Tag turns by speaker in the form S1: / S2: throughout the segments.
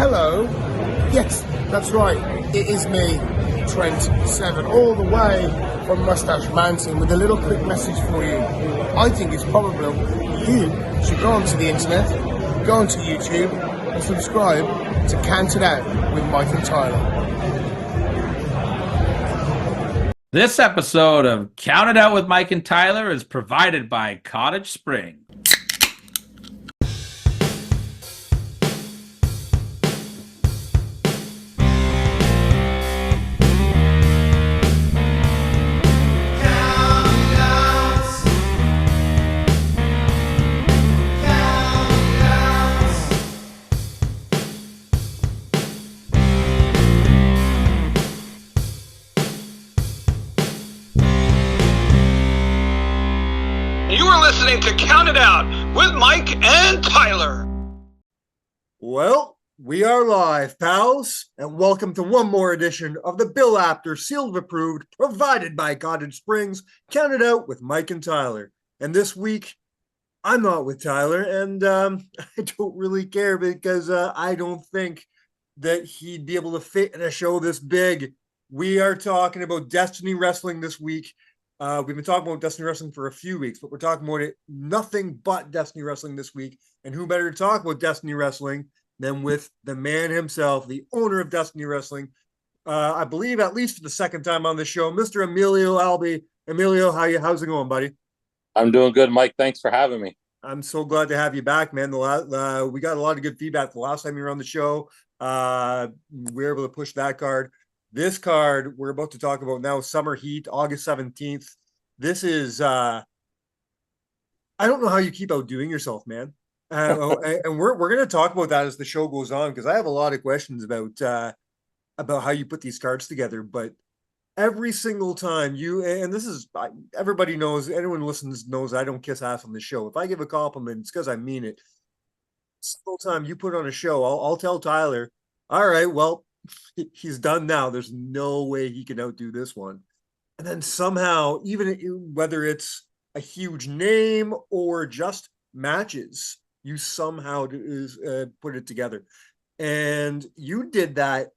S1: Hello. Yes, that's right. It is me, Trent Seven, all the way from Mustache Mountain with a little quick message for you. I think it's probable you should go onto the internet, go onto YouTube, and subscribe to Count It Out with Mike and Tyler.
S2: This episode of Count It Out with Mike and Tyler is provided by Cottage Spring.
S3: Listening to Count It Out with Mike and Tyler.
S4: Well, we are live, pals, and welcome to one more edition of the Bill Apter Sealed Approved, provided by Cottage Springs, Count It Out with Mike and Tyler. And this week, I'm not with Tyler, and I don't really care because I don't think that he'd be able to fit in a show this big. We are talking about Destiny Wrestling this week. We've been talking about Destiny Wrestling for a few weeks, but we're talking about it nothing but Destiny Wrestling this week. And who better to talk about Destiny Wrestling than with the man himself, the owner of Destiny Wrestling, I believe at least for the second time on the show, Mr. Emilio Albi. Emilio, how's it going, buddy?
S5: I'm doing good, Mike. Thanks for having me.
S4: I'm so glad to have you back, man. We got a lot of good feedback the last time you were on the show. We were able to push that card. This card we're about to talk about now, Summer Heat, August 17th. This is, I don't know how you keep outdoing yourself, man. And we're going to talk about that as the show goes on, because I have a lot of questions about how you put these cards together. But every single time and this is, everybody knows, anyone listens knows I don't kiss ass on the show. If I give a compliment, it's because I mean it. Single time you put on a show, I'll tell Tyler, all right, well, he's done now. There's no way he can outdo this one. And then somehow, even whether it's a huge name or just matches, you somehow put it together. And you did that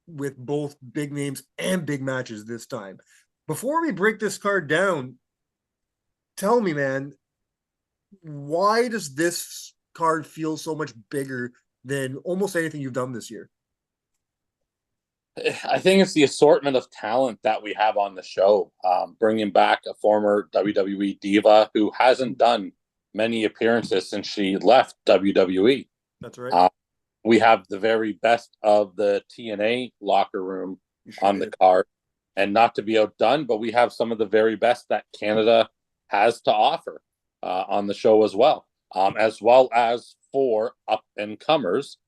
S4: with both big names and big matches this time. Before we break this card down, tell me, man, why does this card feel so much bigger than almost anything you've done this year?
S5: I think it's the assortment of talent that we have on the show. Bringing back a former WWE diva who hasn't done many appearances since she left WWE.
S4: That's right.
S5: We have the very best of the TNA locker room on the card. And not to be outdone, but we have some of the very best that Canada has to offer on the show as well as 4 up-and-comers.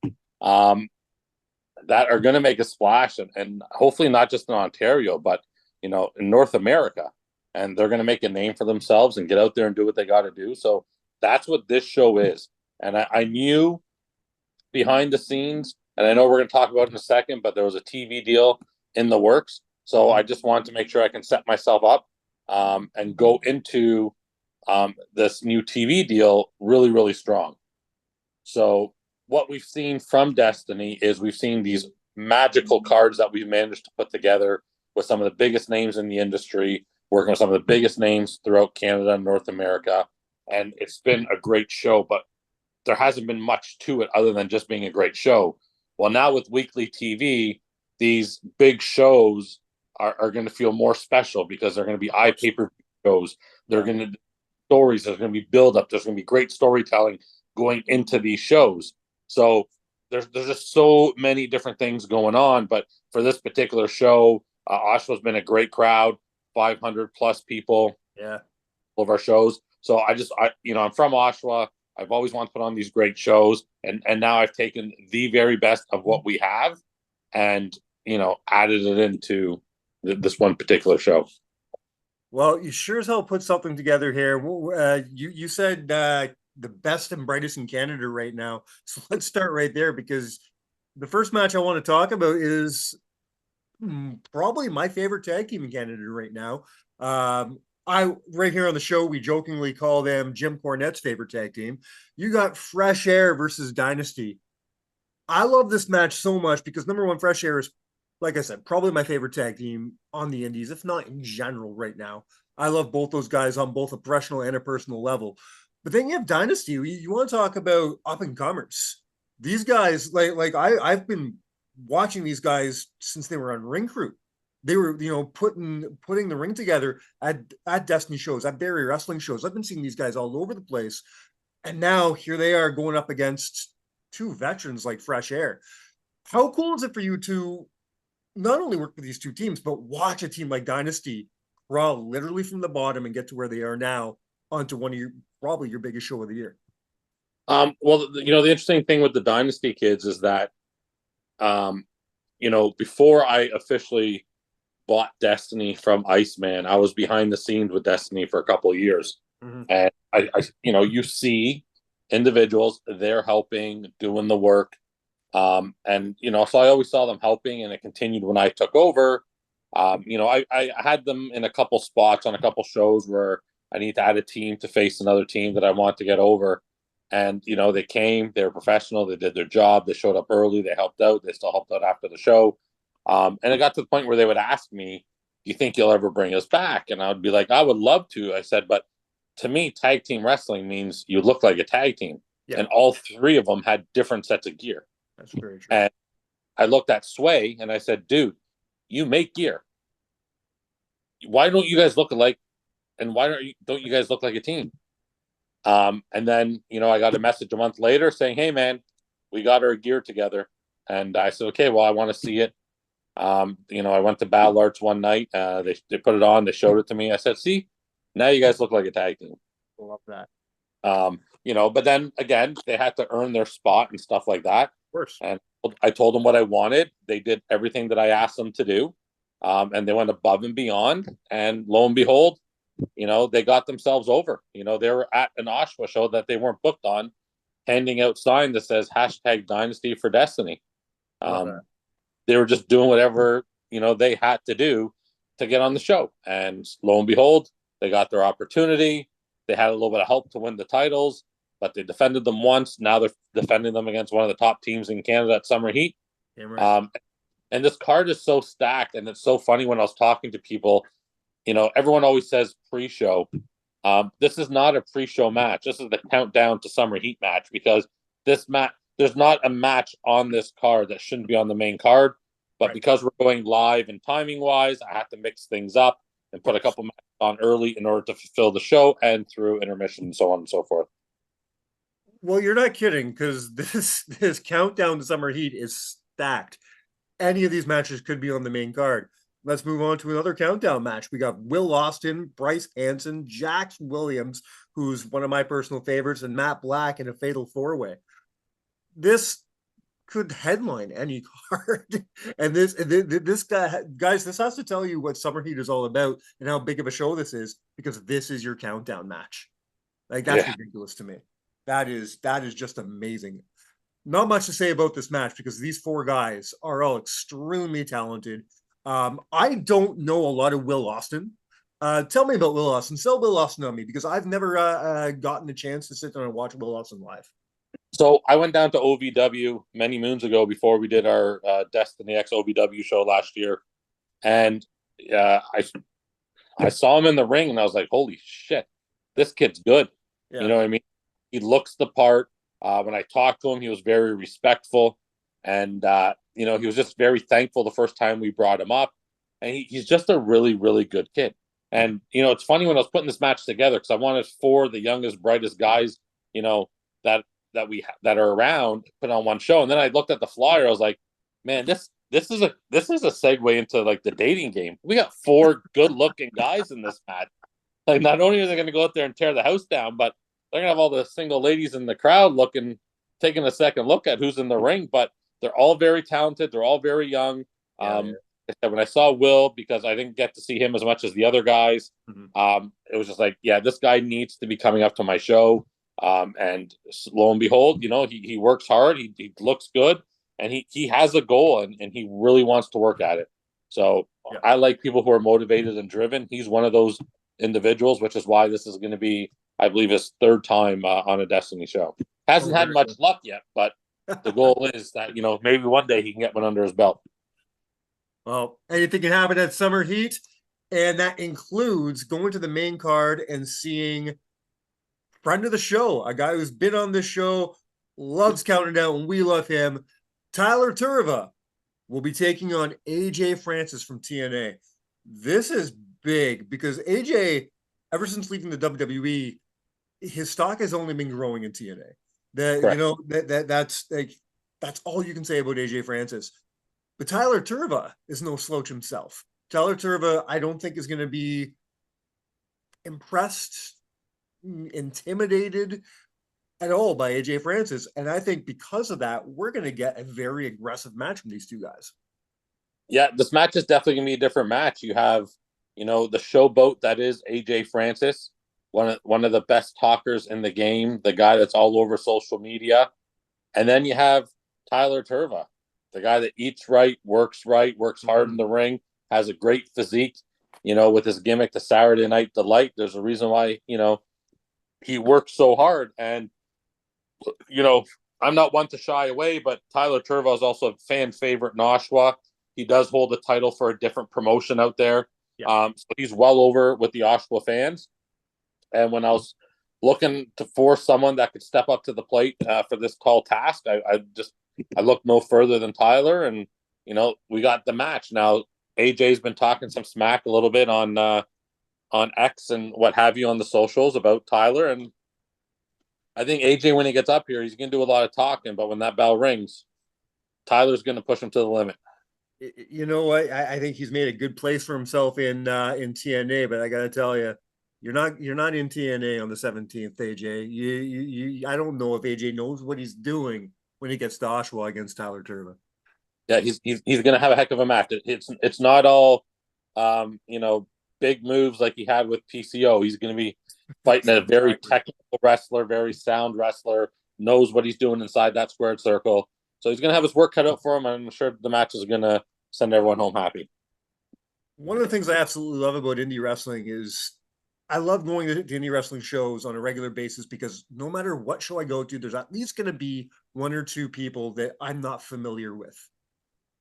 S5: That are going to make a splash and hopefully not just in Ontario, but, in North America. And they're going to make a name for themselves and get out there and do what they got to do. So that's what this show is. And I knew behind the scenes, and I know we're going to talk about it in a second, but there was a TV deal in the works. So I just wanted to make sure I can set myself up and go into this new TV deal really, really strong. So what we've seen from Destiny is we've seen these magical cards that we've managed to put together with some of the biggest names in the industry, working with some of the biggest names throughout Canada and North America. And it's been a great show, but there hasn't been much to it other than just being a great show. Well, now with weekly TV, these big shows are going to feel more special because they're going to be pay-per-view shows. They're going to stories. There's going to be build-up. There's going to be great storytelling going into these shows. So there's just so many different things going on. But for this particular show, Oshawa's been a great crowd, 500 plus people.
S4: Yeah,
S5: all of our shows. So I'm from Oshawa. I've always wanted to put on these great shows, and now I've taken the very best of what we have, and added it into this one particular show.
S4: Well, you sure as hell put something together here. You said the best and brightest in Canada right now. So let's start right there, because the first match I want to talk about is probably my favorite tag team in Canada right now. Right here on the show, we jokingly call them Jim Cornette's favorite tag team. You got Fresh Air versus Dynasty. I love this match so much because number one, Fresh Air is, like I said, probably my favorite tag team on the Indies, if not in general right now. I love both those guys on both a professional and a personal level. But then you have Dynasty. You want to talk about up and comers. These guys, I've been watching these guys since they were on Ring Crew. They were, putting the ring together at Destiny shows, at Barry Wrestling shows. I've been seeing these guys all over the place. And now here they are going up against two veterans like Fresh Air. How cool is it for you to not only work with these two teams, but watch a team like Dynasty crawl literally from the bottom and get to where they are now onto one of your probably your biggest show of the year?
S5: Well, the interesting thing with the Dynasty kids is that, before I officially bought Destiny from Iceman, I was behind the scenes with Destiny for a couple of years. Mm-hmm. And you see individuals, they're helping, doing the work. So I always saw them helping, and it continued when I took over. I had them in a couple spots on a couple shows where I need to add a team to face another team that I want to get over. And, they came, they were professional, they did their job, they showed up early, they helped out, they still helped out after the show. And it got to the point where they would ask me, do you think you'll ever bring us back? And I would be like, I would love to. I said, but to me, tag team wrestling means you look like a tag team. Yeah. And all three of them had different sets of gear.
S4: That's very true.
S5: And I looked at Sway and I said, dude, you make gear. Why don't you guys look alike? And why don't you guys look like a team? And then, I got a message a month later saying, hey, man, we got our gear together. And I said, okay, well, I want to see it. I went to Battle Arts one night. They put it on. They showed it to me. I said, see, now you guys look like a tag team.
S4: I love that.
S5: But then again, they had to earn their spot and stuff like that.
S4: Of course.
S5: And I told them what I wanted. They did everything that I asked them to do. And they went above and beyond. And lo and behold, they got themselves over. They were at an Oshawa show that they weren't booked on, handing out sign that says #Dynasty for Destiny. They were just doing whatever, they had to do to get on the show. And lo and behold, they got their opportunity. They had a little bit of help to win the titles, but they defended them once. Now they're defending them against one of the top teams in Canada at Summer Heat.
S4: Yeah, right.
S5: And this card is so stacked, and it's so funny when I was talking to people, everyone always says pre-show. This is not a pre-show match. This is the countdown to Summer Heat match, because this match, there's not a match on this card that shouldn't be on the main card. But right, because we're going live and timing-wise, I have to mix things up and put a couple matches on early in order to fulfill the show and through intermission and so on and so forth.
S4: Well, you're not kidding, because this countdown to Summer Heat is stacked. Any of these matches could be on the main card. Let's move on to another countdown match. We got Will Austin, Bryce Hanson, Jax Williams, who's one of my personal favorites, and Matt Black in a fatal four-way. This could headline any card. And this guy, guys, this has to tell you what Summer Heat is all about and how big of a show this is, because this is your countdown match. Like, that's ridiculous to me. That is just amazing. Not much to say about this match, because these four guys are all extremely talented. I don't know a lot of Will Austin. Tell me about Will Austin. Sell Will Austin on me, because I've never gotten the chance to sit down and watch Will Austin live.
S5: So I went down to OVW many moons ago before we did our Destiny X OVW show last year. And I saw him in the ring and I was like, holy shit, this kid's good. Yeah. You know what I mean? He looks the part. When I talked to him, he was very respectful. And, he was just very thankful the first time we brought him up. And he's just a really, really good kid. And, it's funny when I was putting this match together, because I wanted four of the youngest, brightest guys, that are around, put on one show. And then I looked at the flyer. I was like, man, this is a segue into like the dating game. We got four good looking guys in this match. Like, not only are they going to go out there and tear the house down, but they're going to have all the single ladies in the crowd taking a second look at who's in the ring. But they're all very talented. They're all very young. When I saw Will, because I didn't get to see him as much as the other guys, it was just like, yeah, this guy needs to be coming up to my show. And lo and behold, he works hard. He looks good, and he has a goal, and he really wants to work at it. So I like people who are motivated and driven. He's one of those individuals, which is why this is going to be, I believe, his third time on a Destiny show. Hasn't had much luck yet, but The goal is that, maybe one day he can get one under his belt.
S4: Well, anything can happen at Summer Heat, and that includes going to the main card and seeing friend of the show, a guy who's been on this show, loves Counting Down, and we love him. Tyler Turva will be taking on AJ Francis from TNA. This is big because AJ, ever since leaving the WWE, his stock has only been growing in TNA. That's all you can say about AJ Francis. But Tyler Turva is no slouch himself. Tyler Turva, I don't think is going to be impressed, intimidated at all by AJ Francis. And I think because of that, we're going to get a very aggressive match from these two guys.
S5: Yeah, this match is definitely going to be a different match. You have, the showboat that is AJ Francis, one of the best talkers in the game, the guy that's all over social media. And then you have Tyler Turva, the guy that eats right, works hard in the ring, has a great physique, with his gimmick, the Saturday Night Delight. There's a reason why, he works so hard. And, I'm not one to shy away, but Tyler Turva is also a fan favorite in Oshawa. He does hold the title for a different promotion out there. Yeah. So he's well over with the Oshawa fans. And when I was looking for someone that could step up to the plate for this tall task, I looked no further than Tyler, and we got the match. Now AJ's been talking some smack a little bit on X and what have you on the socials about Tyler, and I think AJ, when he gets up here, he's going to do a lot of talking, but when that bell rings, Tyler's going to push him to the limit.
S4: You know what? I think he's made a good place for himself in TNA, but I got to tell you, you're not in TNA on the 17th, AJ. I don't know if AJ knows what he's doing when he gets to Oshawa against Tyler Turva.
S5: Yeah, he's going to have a heck of a match. It's not all big moves like he had with PCO. He's going to be fighting a very technical wrestler, very sound wrestler, knows what he's doing inside that squared circle. So he's going to have his work cut out for him. I'm sure the match is going to send everyone home happy.
S4: One of the things I absolutely love about indie wrestling is I love going to indie wrestling shows on a regular basis because no matter what show I go to, there's at least going to be one or two people that I'm not familiar with.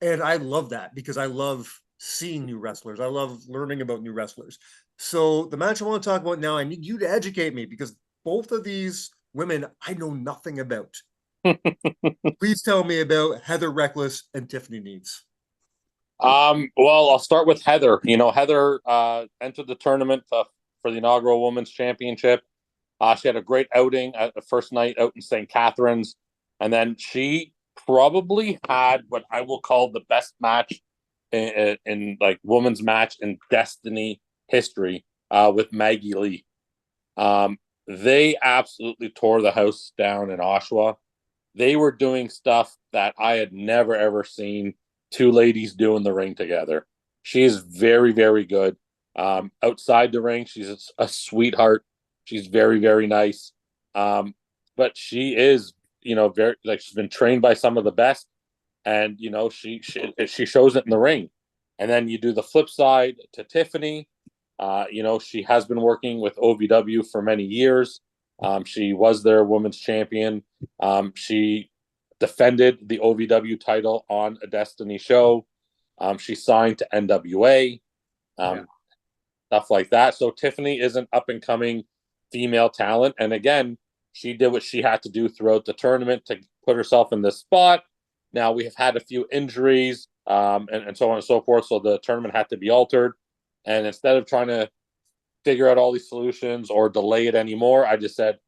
S4: And I love that because I love seeing new wrestlers. I love learning about new wrestlers. So the match I want to talk about now, I need you to educate me because both of these women I know nothing about. Please tell me about Heather Reckless and Tiffany Needs.
S5: Well, I'll start with Heather. Heather entered the tournament for the inaugural Women's Championship. She had a great outing at the first night out in St. Catharines. And then she probably had what I will call the best match in like women's match in Destiny history with Maggie Lee. They absolutely tore the house down in Oshawa. They were doing stuff that I had never, ever seen two ladies do in the ring together. She is very, very good. Outside the ring, she's a sweetheart. She's very, very nice. But she is, very she's been trained by some of the best, and she shows it in the ring. And then you do the flip side to Tiffany. She has been working with OVW for many years. She was their women's champion. She defended the OVW title on a Destiny show. She signed to NWA, stuff like that. So Tiffany is an up-and-coming female talent. And again, she did what she had to do throughout the tournament to put herself in this spot. Now, we have had a few injuries and so on and so forth, so the tournament had to be altered. And instead of trying to figure out all these solutions or delay it anymore, I just said,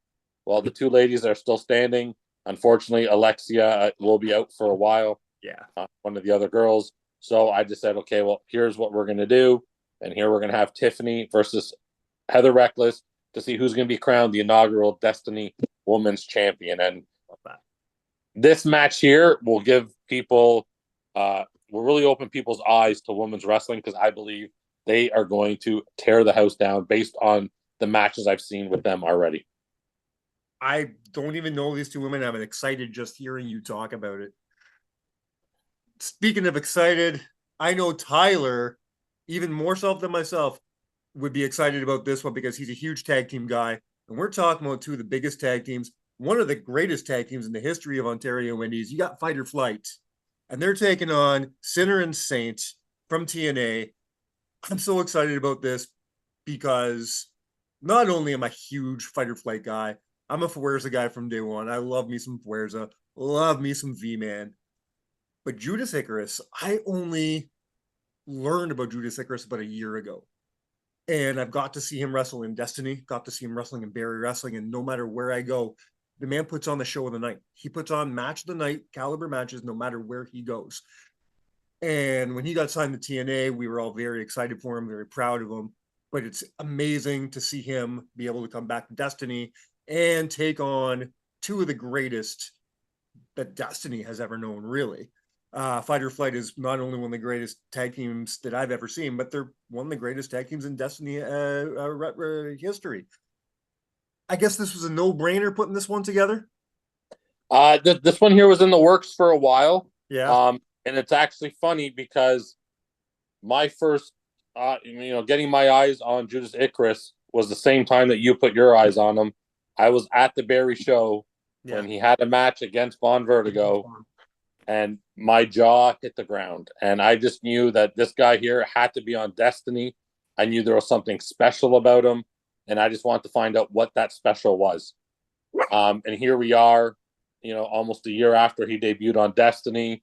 S5: well, the two ladies are still standing. Unfortunately, Alexia will be out for a while. Yeah. One of the other girls. So I just said, okay, well, here's what we're going to do. And here we're going to have Tiffany versus Heather Reckless to see who's going to be crowned the inaugural Destiny Women's Champion. And this match here will give people, will really open people's eyes to women's wrestling because I believe they are going to tear the house down based on the matches I've seen with them already.
S4: I don't even know these two women. I'm excited just hearing you talk about it. Speaking of excited, I know Tyler, even more so than myself, would be excited about this one because he's a huge tag team guy. And we're talking about two of the biggest tag teams one of the greatest tag teams in the history of Ontario Indies. You got Fight or Flight, and they're taking on Sinner and Saint from TNA. I'm so excited about this because not only am I a huge Fight or Flight guy, I'm a Fuerza guy from day one. I love me some Fuerza, love me some V-Man. But Judas Icarus, I only learned about Judas Icarus about a year ago. And I've got to see him wrestle in Destiny, got to see him wrestling in Barry Wrestling, and no matter where I go, the man puts on the show of the night. He puts on match of the night, caliber matches, no matter where he goes. And when he got signed to TNA, we were all very excited for him, very proud of him. But it's amazing to see him be able to come back to Destiny and take on two of the greatest that Destiny has ever known, really. Fight or Flight is not only one of the greatest tag teams that I've ever seen, but they're one of the greatest tag teams in Destiny history. I guess this was a no-brainer putting this one together.
S5: This one here was in the works for a while.
S4: Yeah.
S5: And it's actually funny because my first, getting my eyes on Judas Icarus was the same time that you put your eyes on him. I was at the Barry show when he had a match against Von Vertigo, and my jaw hit the ground. And I just knew that this guy here had to be on Destiny. I knew there was something special about him, and I just wanted to find out what that special was. And here we are, almost a year after he debuted on Destiny.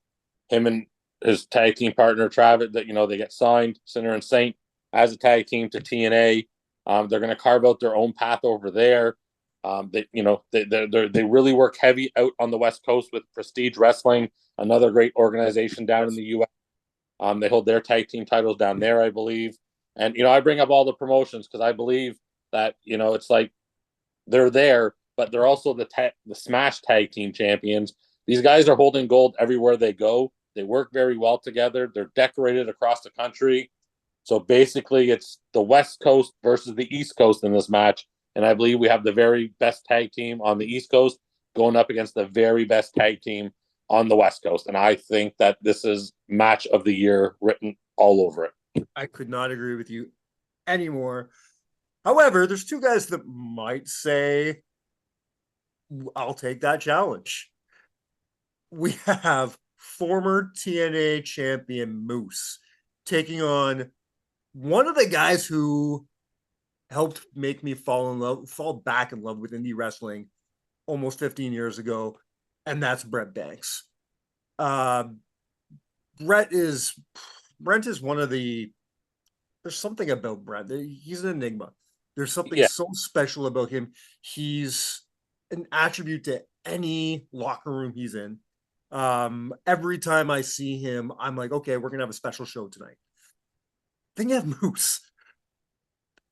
S5: Him and his tag team partner Travis, that they get signed, Sinner and Saint, as a tag team to TNA. They're going to carve out their own path over there. They really work heavy out on the West Coast with Prestige Wrestling, another great organization down in the U.S. They hold their tag team titles down there, I believe. And I bring up all the promotions because I believe that it's like they're there, but they're also the Smash Tag Team champions. These guys are holding gold everywhere they go. They work very well together. They're decorated across the country. So basically, it's the West Coast versus the East Coast in this match. And I believe we have the very best tag team on the East Coast going up against the very best tag team on the West Coast. And I think that this is match of the year written all over it.
S4: I could not agree with you anymore. However, there's two guys that might say, I'll take that challenge. We have former TNA champion Moose taking on one of the guys who helped make me fall back in love with indie wrestling almost 15 years ago, and that's Brent Banks. Brent is one of the. There's something about Brent. He's an enigma. There's something so special about him. He's an attribute to any locker room he's in. Every time I see him, I'm like, okay, we're gonna have a special show tonight. Then you have Moose.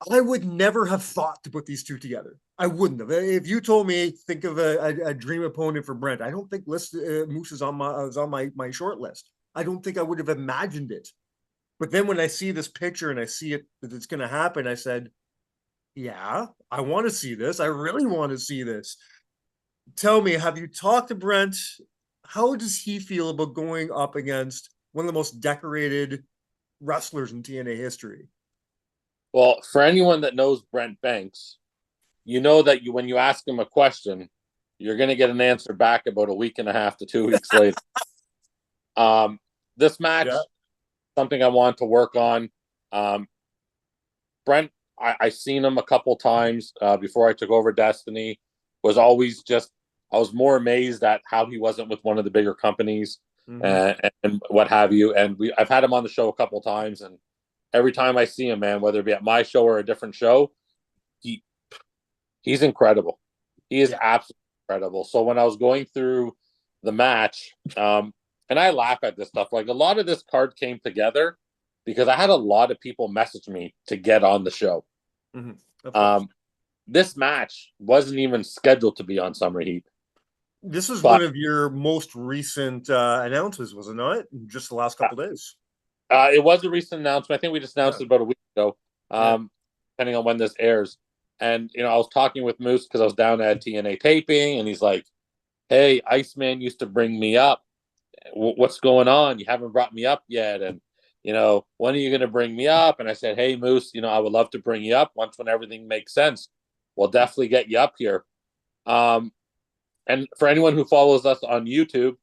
S4: I would never have thought to put these two together. I wouldn't have. If you told me think of a dream opponent for Brent, I don't think Moose is on my short list. I don't think I would have imagined it. But then when I see this picture and I see it that it's going to happen, I said, "Yeah, I want to see this. I really want to see this." Tell me, have you talked to Brent? How does he feel about going up against one of the most decorated wrestlers in TNA history?
S5: Well, for anyone that knows Brent Banks, you know that when you ask him a question, you're going to get an answer back about a week and a half to 2 weeks later. This match, something I want to work on. Brent, I seen him a couple times before I took over Destiny. I was more amazed at how he wasn't with one of the bigger companies and what have you. And I've had him on the show a couple times, and every time I see him, man, whether it be at my show or a different show, he's incredible. He is absolutely incredible. So when I was going through the match, and I laugh at this stuff, like a lot of this card came together because I had a lot of people message me to get on the show. This match wasn't even scheduled to be on Summer Heat.
S4: This is one of your most recent announcements, was it not? Just the last couple days.
S5: It was a recent announcement. I think we just announced it about a week ago, depending on when this airs. And, I was talking with Moose because I was down at TNA taping, and he's like, "Hey, Iceman used to bring me up. What's going on? You haven't brought me up yet. And, when are you going to bring me up?" And I said, "Hey, Moose, I would love to bring you up when everything makes sense. We'll definitely get you up here." and for anyone who follows us on YouTube,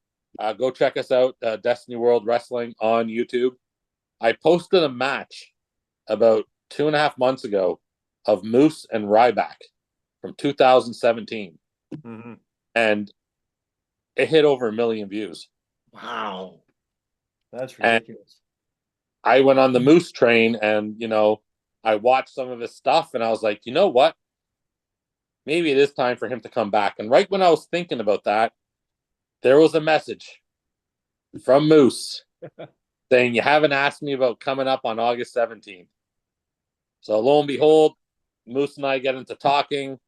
S5: go check us out, Destiny World Wrestling on YouTube. I posted a match about 2.5 months ago of Moose and Ryback from 2017, and it hit over 1 million views.
S4: Wow, that's
S5: And
S4: ridiculous.
S5: I went on the Moose train, and I watched some of his stuff, and I was like, you know what? Maybe it is time for him to come back. And right when I was thinking about that, there was a message from Moose saying, you haven't asked me about coming up on August 17th. So lo and behold, Moose and I get into talking,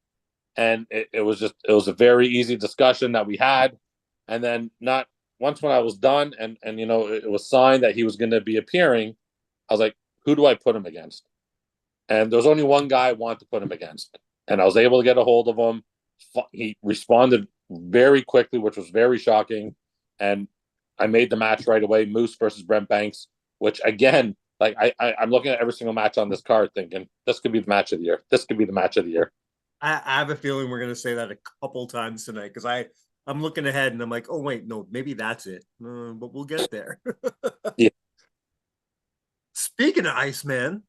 S5: and it was a very easy discussion that we had. And then once when I was done and it was signed that he was going to be appearing, I was like, who do I put him against? And there's only one guy I want to put him against. And I was able to get a hold of him. He responded very quickly, which was very shocking. And I made the match right away, Moose versus Brent Banks, which again, like I'm looking at every single match on this card thinking, this could be the match of the year. This could be the match of the year.
S4: I have a feeling we're going to say that a couple times tonight because I'm looking ahead and I'm like, oh, wait, no, maybe that's it. But we'll get there.
S5: Yeah.
S4: Speaking of Iceman,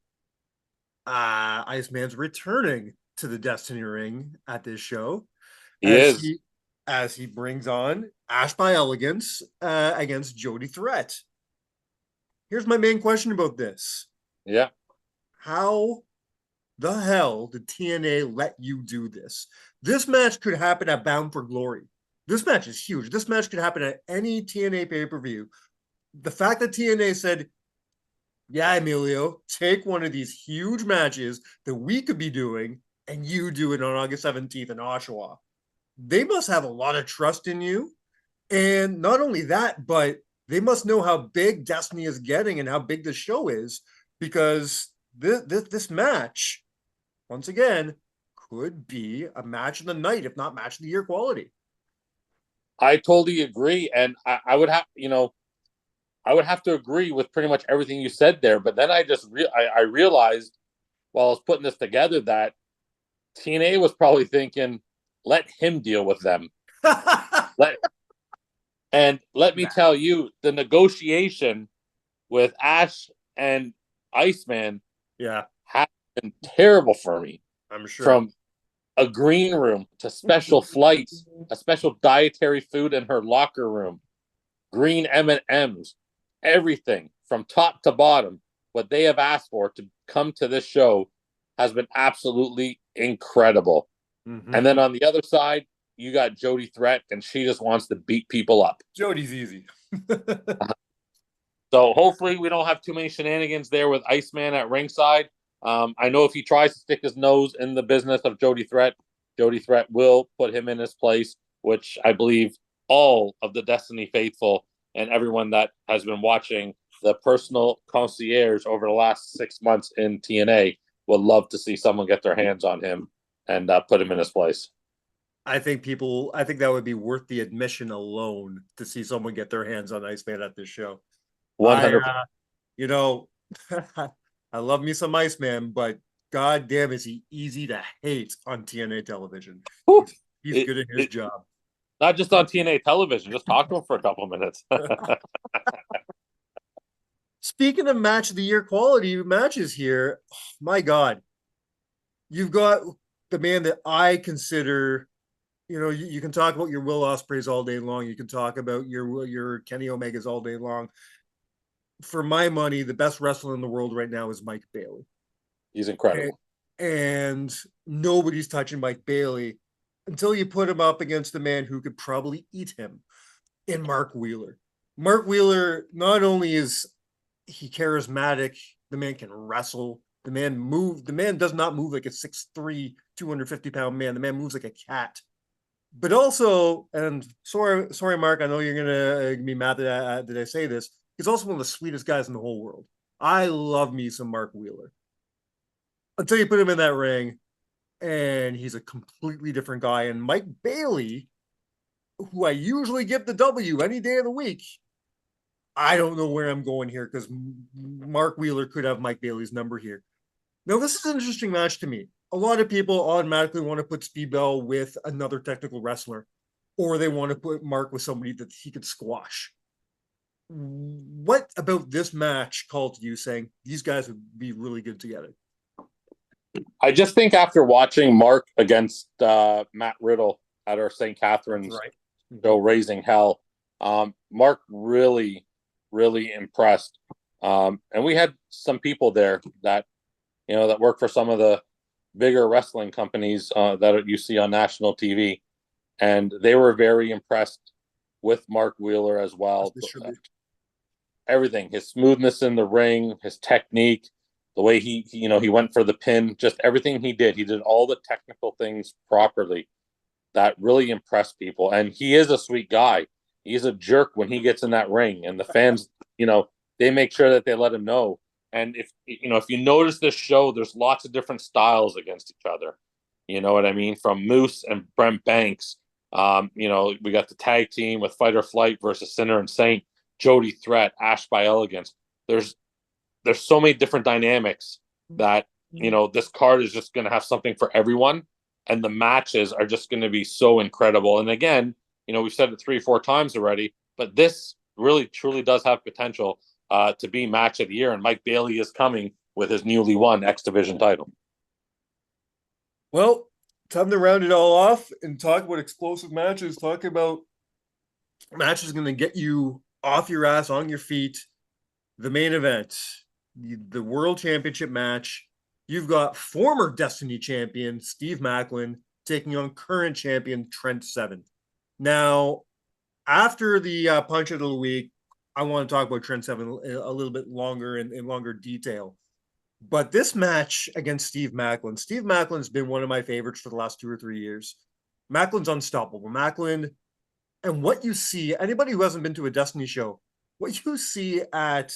S4: Iceman's returning to the Destiny ring at this show. As he brings on Ash by Elegance against Jody Threat. Here's my main question about this.
S5: Yeah.
S4: How the hell did TNA let you do this? This match could happen at Bound for Glory. This match is huge. This match could happen at any TNA pay-per-view. The fact that TNA said, yeah, Emilio, take one of these huge matches that we could be doing and you do it on August 17th in Oshawa. They must have a lot of trust in you. And not only that, but they must know how big Destiny is getting and how big the show is, because this match, once again, could be a match of the night, if not match of the year quality.
S5: I totally agree. And I would have to agree with pretty much everything you said there. But then I realized while I was putting this together that TNA was probably thinking, let him deal with them. Let me tell you, the negotiation with Ash and Iceman has been terrible for me.
S4: I'm sure.
S5: From a green room to special flights, a special dietary food in her locker room, green M&Ms, everything from top to bottom, what they have asked for to come to this show has been absolutely incredible. Mm-hmm. And then on the other side, you got Jody Threat, and she just wants to beat people up.
S4: Jody's easy.
S5: So hopefully we don't have too many shenanigans there with Iceman at ringside. I know if he tries to stick his nose in the business of Jody Threat will put him in his place, which I believe all of the Destiny faithful and everyone that has been watching the personal concierge over the last 6 months in TNA would love to see someone get their hands on him and put him in his place.
S4: I think that would be worth the admission alone to see someone get their hands on Iceman at this show.
S5: 100%.
S4: I love me some Iceman, but god damn is he easy to hate on TNA television. He's good at his job.
S5: Not just on TNA television, just talk to him for a couple of minutes.
S4: Speaking of match of the year quality matches here, my god, you've got the man that I consider, you can talk about your Will Ospreays all day long. You can talk about your Kenny Omegas all day long. For my money, the best wrestler in the world right now is Mike Bailey.
S5: He's incredible.
S4: And nobody's touching Mike Bailey until you put him up against the man who could probably eat him in Mark Wheeler. Mark Wheeler, not only is he charismatic, the man can wrestle, the man does not move like a 6'3", 250-pound man. The man moves like a cat. But also, and sorry, Mark, I know you're going to be mad that I say this, he's also one of the sweetest guys in the whole world. I love me some Mark Wheeler. Until you put him in that ring, and he's a completely different guy. And Mike Bailey, who I usually give the W any day of the week, I don't know where I'm going here because Mark Wheeler could have Mike Bailey's number here. Now, this is an interesting match to me. A lot of people automatically want to put Speedball with another technical wrestler. or they want to put Mark with somebody that he could squash. What about this match called to you saying these guys would be really good together?
S5: I just think after watching Mark against Matt Riddle at our St. Catharines show, Raising Hell, Mark really, really impressed. And we had some people there that, that work for some of the bigger wrestling companies that you see on national TV. And they were very impressed with Mark Wheeler as well. Everything, his smoothness in the ring, his technique, the way he went for the pin, just everything he did all the technical things properly. That really impressed people. And he is a sweet guy. He's a jerk when he gets in that ring, and the fans, they make sure that they let him know. And if you notice this show, there's lots of different styles against each other. You know what I mean? From Moose and Brent Banks. We got the tag team with Fight or Flight versus Sinner and Saint, Jody Threat, Ash by Elegance. There's so many different dynamics that, this card is just going to have something for everyone. And the matches are just going to be so incredible. And again, we've said it 3 or 4 times already, but this really, truly does have potential to be match of the year. And Mike Bailey is coming with his newly won X Division title.
S4: Well, time to round it all off and talk about explosive matches. Talk about matches going to get you off your ass, on your feet. The main event, the World Championship match. You've got former Destiny champion Steve Macklin taking on current champion Trent Seven. Now, after the punch of the week, I want to talk about Trent Seven a little bit longer in longer detail. But this match against Steve Macklin's been one of my favorites for the last 2 or 3 years. Macklin's unstoppable. Macklin, and what you see, anybody who hasn't been to a Destiny show, what you see on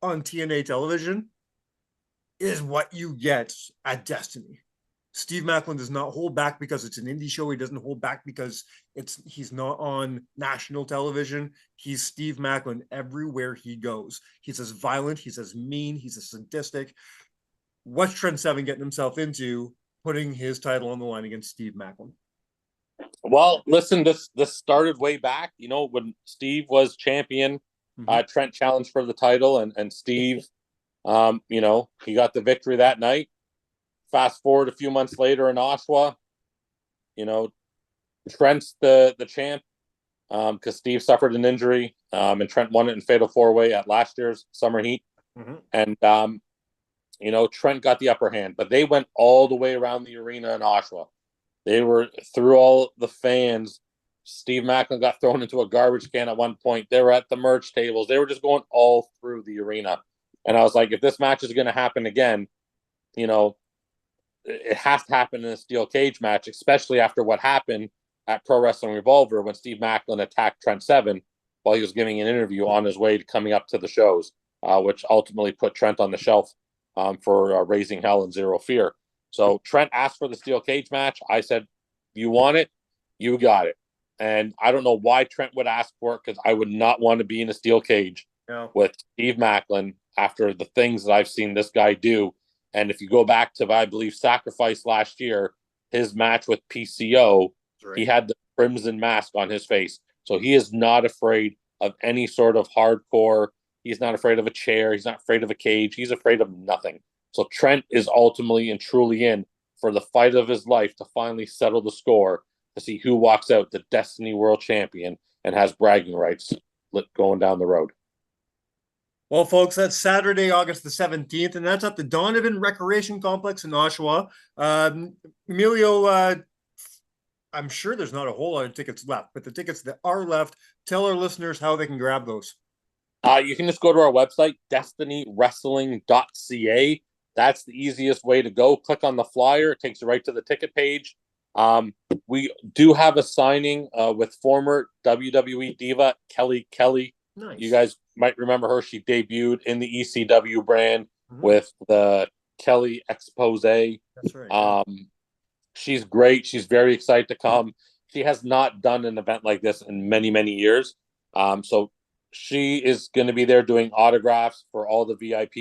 S4: TNA television is what you get at Destiny. Steve Macklin does not hold back because it's an indie show. He doesn't hold back because he's not on national television. He's Steve Macklin everywhere he goes. He's as violent, he's as mean, he's as sadistic. What's Trent Seven getting himself into, putting his title on the line against Steve Macklin?
S5: Well, listen, this started way back, when Steve was champion. Trent challenged for the title, and Steve, he got the victory that night. Fast forward a few months later in Oshawa, Trent's the champ because Steve suffered an injury, and Trent won it in Fatal 4-Way at last year's Summer Heat. And, Trent got the upper hand, but they went all the way around the arena in Oshawa. They were through all the fans. Steve Macklin got thrown into a garbage can at one point. They were at the merch tables. They were just going all through the arena. And I was like, if this match is going to happen again, it has to happen in a steel cage match, especially after what happened at Pro Wrestling Revolver when Steve Macklin attacked Trent Seven while he was giving an interview on his way to coming up to the shows, which ultimately put Trent on the shelf for Raising Hell and Zero Fear. So Trent asked for the steel cage match. I said, you want it? You got it. And I don't know why Trent would ask for it, because I would not want to be in a steel cage with Steve Macklin after the things that I've seen this guy do. And if you go back to, I believe, Sacrifice last year, his match with PCO, he had the crimson mask on his face. So he is not afraid of any sort of hardcore. He's not afraid of a chair. He's not afraid of a cage. He's afraid of nothing. So Trent is ultimately and truly in for the fight of his life to finally settle the score, to see who walks out the Destiny World Champion and has bragging rights going down the road.
S4: Well, folks, that's Saturday, August the 17th, and that's at the Donovan Recreation Complex in Oshawa. Emilio, I'm sure there's not a whole lot of tickets left, but the tickets that are left, tell our listeners how they can grab those.
S5: You can just go to our website, destinywrestling.ca. That's the easiest way to go. Click on the flyer. It takes you right to the ticket page. We do have a signing with former WWE diva Kelly Kelly. Nice. You guys might remember her. She debuted in the ECW brand with the Kelly Expose. That's right. She's great. She's very excited to come. She has not done an event like this in many, many years. So she is going to be there doing autographs for all the VIP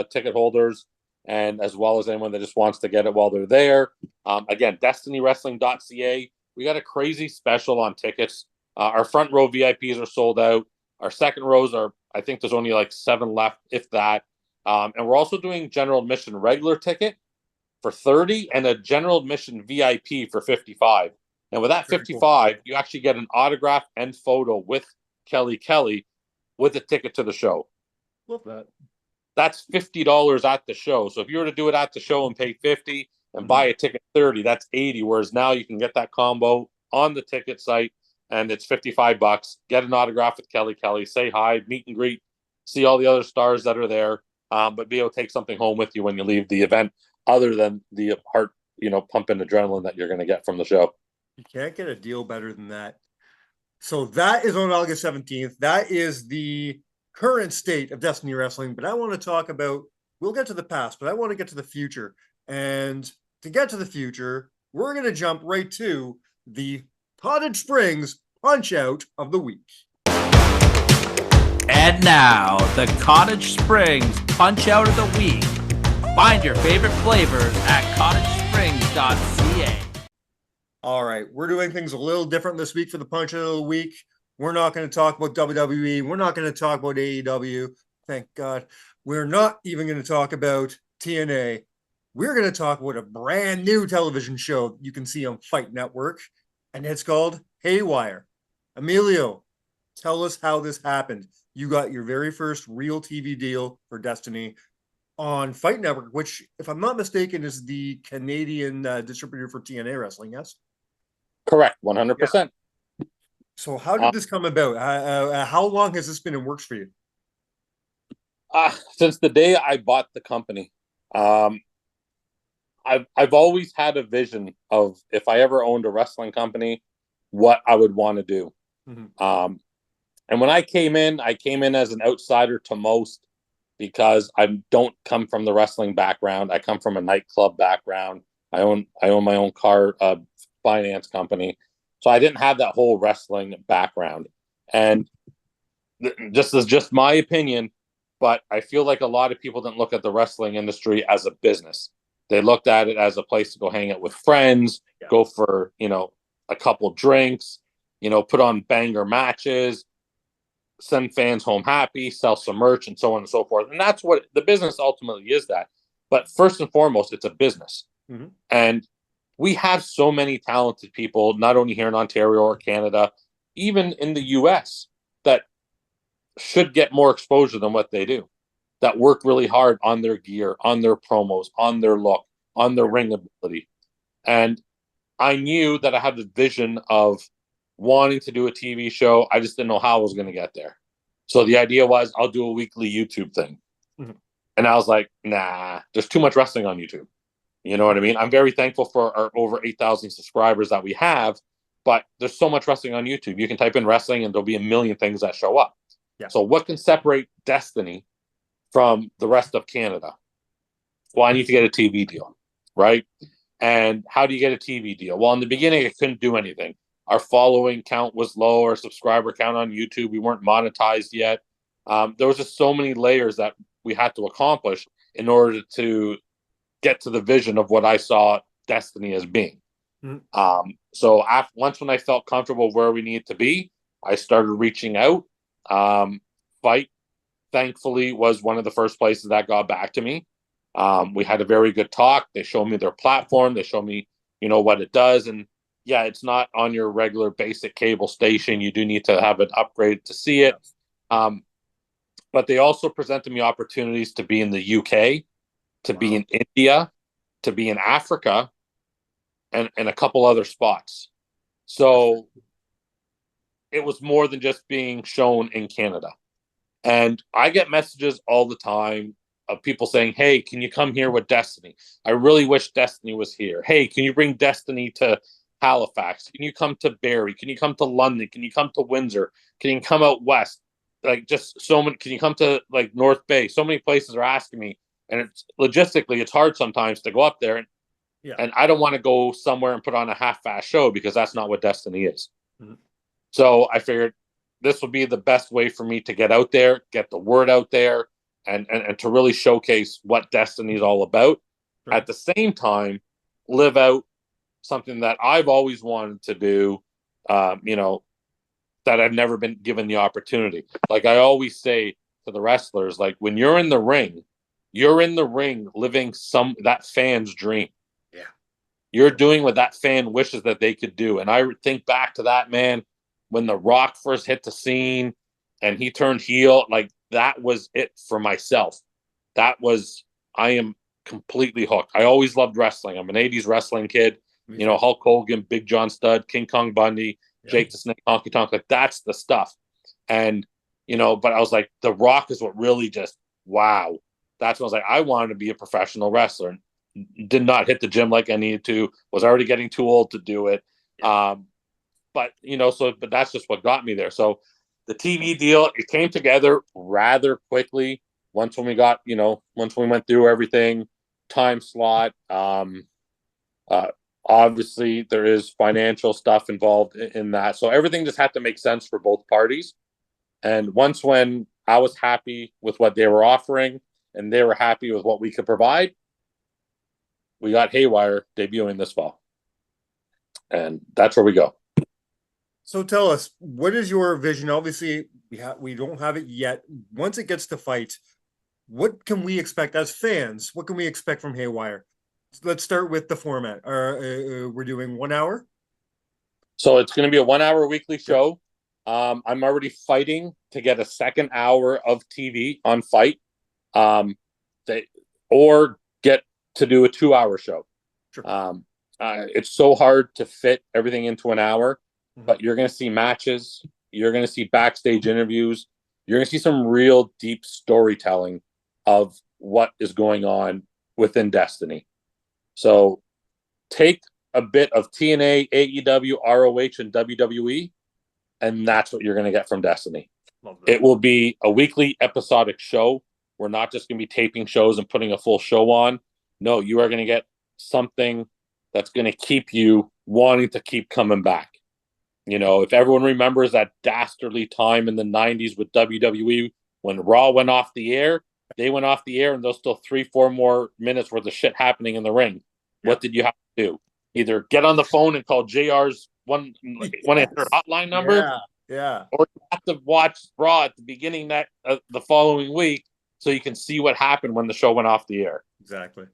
S5: ticket holders, and as well as anyone that just wants to get it while they're there. Again, destinywrestling.ca. we got a crazy special on tickets. Our front row VIPs are sold out. Our second rows are, I think there's only like 7 left, if that. And we're also doing general admission regular ticket for 30 and a general admission VIP for 55. And with that 55, you actually get an autograph and photo with Kelly with a ticket to the show.
S4: Love that.
S5: That's $50 at the show. So if you were to do it at the show and pay 50 and buy a ticket 30, that's 80. Whereas now you can get that combo on the ticket site and it's $55. Get an autograph with Kelly, say hi, meet and greet, see all the other stars that are there, but be able to take something home with you when you leave the event, other than the heart, pumping adrenaline that you're going to get from the show.
S4: You can't get a deal better than that. So that is on August 17th. That is the current state of Destiny Wrestling. But I want to talk about, we'll get to the past, but I want to get to the future. And to get to the future, we're going to jump right to the Cottage Springs Punch Out of the Week.
S2: And now, the Cottage Springs Punch Out of the Week. Find your favorite flavors at cottagesprings.ca.
S4: All right, we're doing things a little different this week for the Punch Out of the Week. We're not going to talk about WWE. We're not going to talk about AEW. Thank God. We're not even going to talk about TNA. We're going to talk about a brand new television show you can see on Fight Network, and it's called Haywire. Emilio, tell us how this happened. You got your very first real TV deal for Destiny on Fight Network, which, if I'm not mistaken, is the Canadian distributor for TNA Wrestling, yes?
S5: Correct, 100%.
S4: Yeah. So how did this come about? How long has this been in works for you?
S5: Since the day I bought the company. I've always had a vision of, if I ever owned a wrestling company, what I would want to do. Mm-hmm. And when I came in as an outsider to most, because I don't come from the wrestling background. I come from a nightclub background. I own my own car finance company. So I didn't have that whole wrestling background. And this is just my opinion, but I feel like a lot of people didn't look at the wrestling industry as a business. They looked at it as a place to go hang out with friends, go for, a couple drinks, put on banger matches, send fans home happy, sell some merch, and so on and so forth. And that's what the business ultimately is. That. But first and foremost, it's a business. Mm-hmm. And we have so many talented people, not only here in Ontario or Canada, even in the US, that should get more exposure than what they do, that work really hard on their gear, on their promos, on their look, on their ring ability. And I knew that I had the vision of wanting to do a TV show. I just didn't know how I was going to get there. So the idea was, I'll do a weekly YouTube thing. Mm-hmm. And I was like, nah, there's too much wrestling on YouTube. You know what I mean? I'm very thankful for our over 8,000 subscribers that we have, but there's so much wrestling on YouTube. You can type in wrestling and there'll be a million things that show up. Yeah. So what can separate Destiny from the rest of Canada? Well, I need to get a TV deal, right? And how do you get a TV deal? Well, in the beginning, I couldn't do anything. Our following count was low, our subscriber count on YouTube. We weren't monetized yet. There was just so many layers that we had to accomplish in order to get to the vision of what I saw Destiny as being. Mm-hmm. So once when I felt comfortable where we needed to be, I started reaching out. Fight, thankfully, was one of the first places that got back to me. We had a very good talk. They showed me their platform. They showed me, what it does. And yeah, it's not on your regular basic cable station. You do need to have an upgrade to see it. But they also presented me opportunities to be in the UK, to be in India, to be in Africa, and a couple other spots. So it was more than just being shown in Canada. And I get messages all the time of people saying, hey, can you come here with Destiny? I really wish Destiny was here. Hey, can you bring Destiny to Halifax? Can you come to Barrie? Can you come to London? Can you come to Windsor? Can you come out west? Like, just so many. Can you come to like North Bay? So many places are asking me. And it's logistically, it's hard sometimes to go up there. And I don't want to go somewhere and put on a half-fast show, because that's not what Destiny is. Mm-hmm. So I figured this would be the best way for me to get out there, get the word out there, and to really showcase what Destiny is all about. Right. At the same time, live out something that I've always wanted to do, you know, that I've never been given the opportunity. Like I always say to the wrestlers, like when you're in the ring living that fan's dream.
S4: Yeah.
S5: You're doing what that fan wishes that they could do. And I think back to that, man, when The Rock first hit the scene and he turned heel, like that was it for myself. I am completely hooked. I always loved wrestling. I'm an 80s wrestling kid. You know, Hulk Hogan, Big John Studd, King Kong Bundy, Jake the Snake, Honky Tonk. Like that's the stuff. And, you know, but I was like, The Rock is what really just, wow. That's when I was like, I wanted to be a professional wrestler. Did not hit the gym like I needed to, was already getting too old to do it. But, you know, but that's just what got me there. So the TV deal, it came together rather quickly once we went through everything, time slot. Obviously, there is financial stuff involved in that. So everything just had to make sense for both parties. And once when I was happy with what they were offering and they were happy with what we could provide, we got Haywire debuting this fall. And that's where we go.
S4: So tell us, what is your vision? Obviously, we don't have it yet. Once it gets to fight, what can we expect as fans? What can we expect from Haywire? Let's start with the format. We're doing 1 hour.
S5: So it's going to be a 1 hour weekly show. I'm already fighting to get a second hour of TV on Fight, or get to do a 2 hour show. Sure. It's so hard to fit everything into an hour, but you're going to see matches. You're going to see backstage interviews. You're going to see some real deep storytelling of what is going on within Destiny. So take a bit of TNA, AEW, ROH, and WWE, and that's what you're going to get from Destiny. It will be a weekly episodic show. We're not just going to be taping shows and putting a full show on. No, you are going to get something that's going to keep you wanting to keep coming back. You know, if everyone remembers that dastardly time in the 90s with WWE when Raw went off the air, they went off the air and there's still 3-4 more minutes worth of shit happening in the ring. Yeah. What did you have to do? Either get on the phone and call JR's one answer hotline number, or you have to watch Raw at the beginning that the following week so you can see what happened when the show went off the air.
S4: Exactly.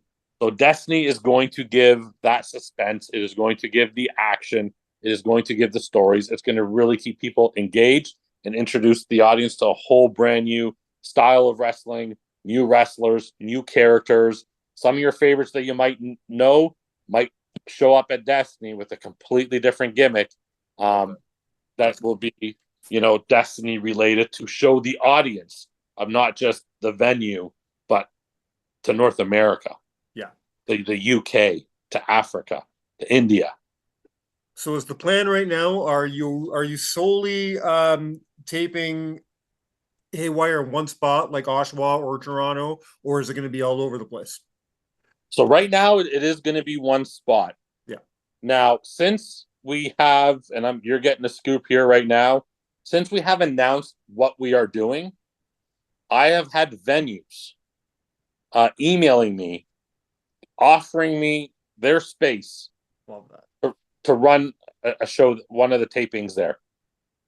S5: So Destiny is going to give that suspense. It is going to give the action. It is going to give the stories. It's going to really keep people engaged and introduce the audience to a whole brand new style of wrestling, new wrestlers, new characters. Some of your favorites that you might know might show up at Destiny with a completely different gimmick. That will be, you know, Destiny related to show the audience of not just the venue, but to North America.
S4: Yeah.
S5: The UK, to Africa, to India.
S4: So is the plan right now, are you solely taping Haywire in one spot like Oshawa or Toronto, or is it going to be all over the place?
S5: So right now it is going to be one spot.
S4: Yeah.
S5: Now, since we have, and you're getting a scoop here right now, since we have announced what we are doing, I have had venues emailing me, offering me their space.
S4: Love that.
S5: To run a show, one of the tapings there.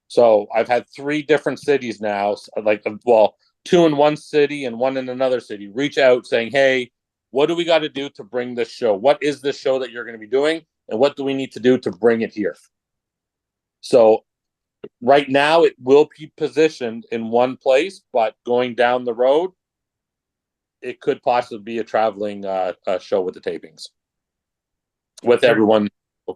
S5: So I've had 3 different cities now, like, well, 2 in one city and 1 in another city, reach out saying, hey, what do we got to do to bring this show? What is this show that you're going to be doing? And what do we need to do to bring it here? So right now it will be positioned in one place, but going down the road, it could possibly be a traveling show with the tapings. With everyone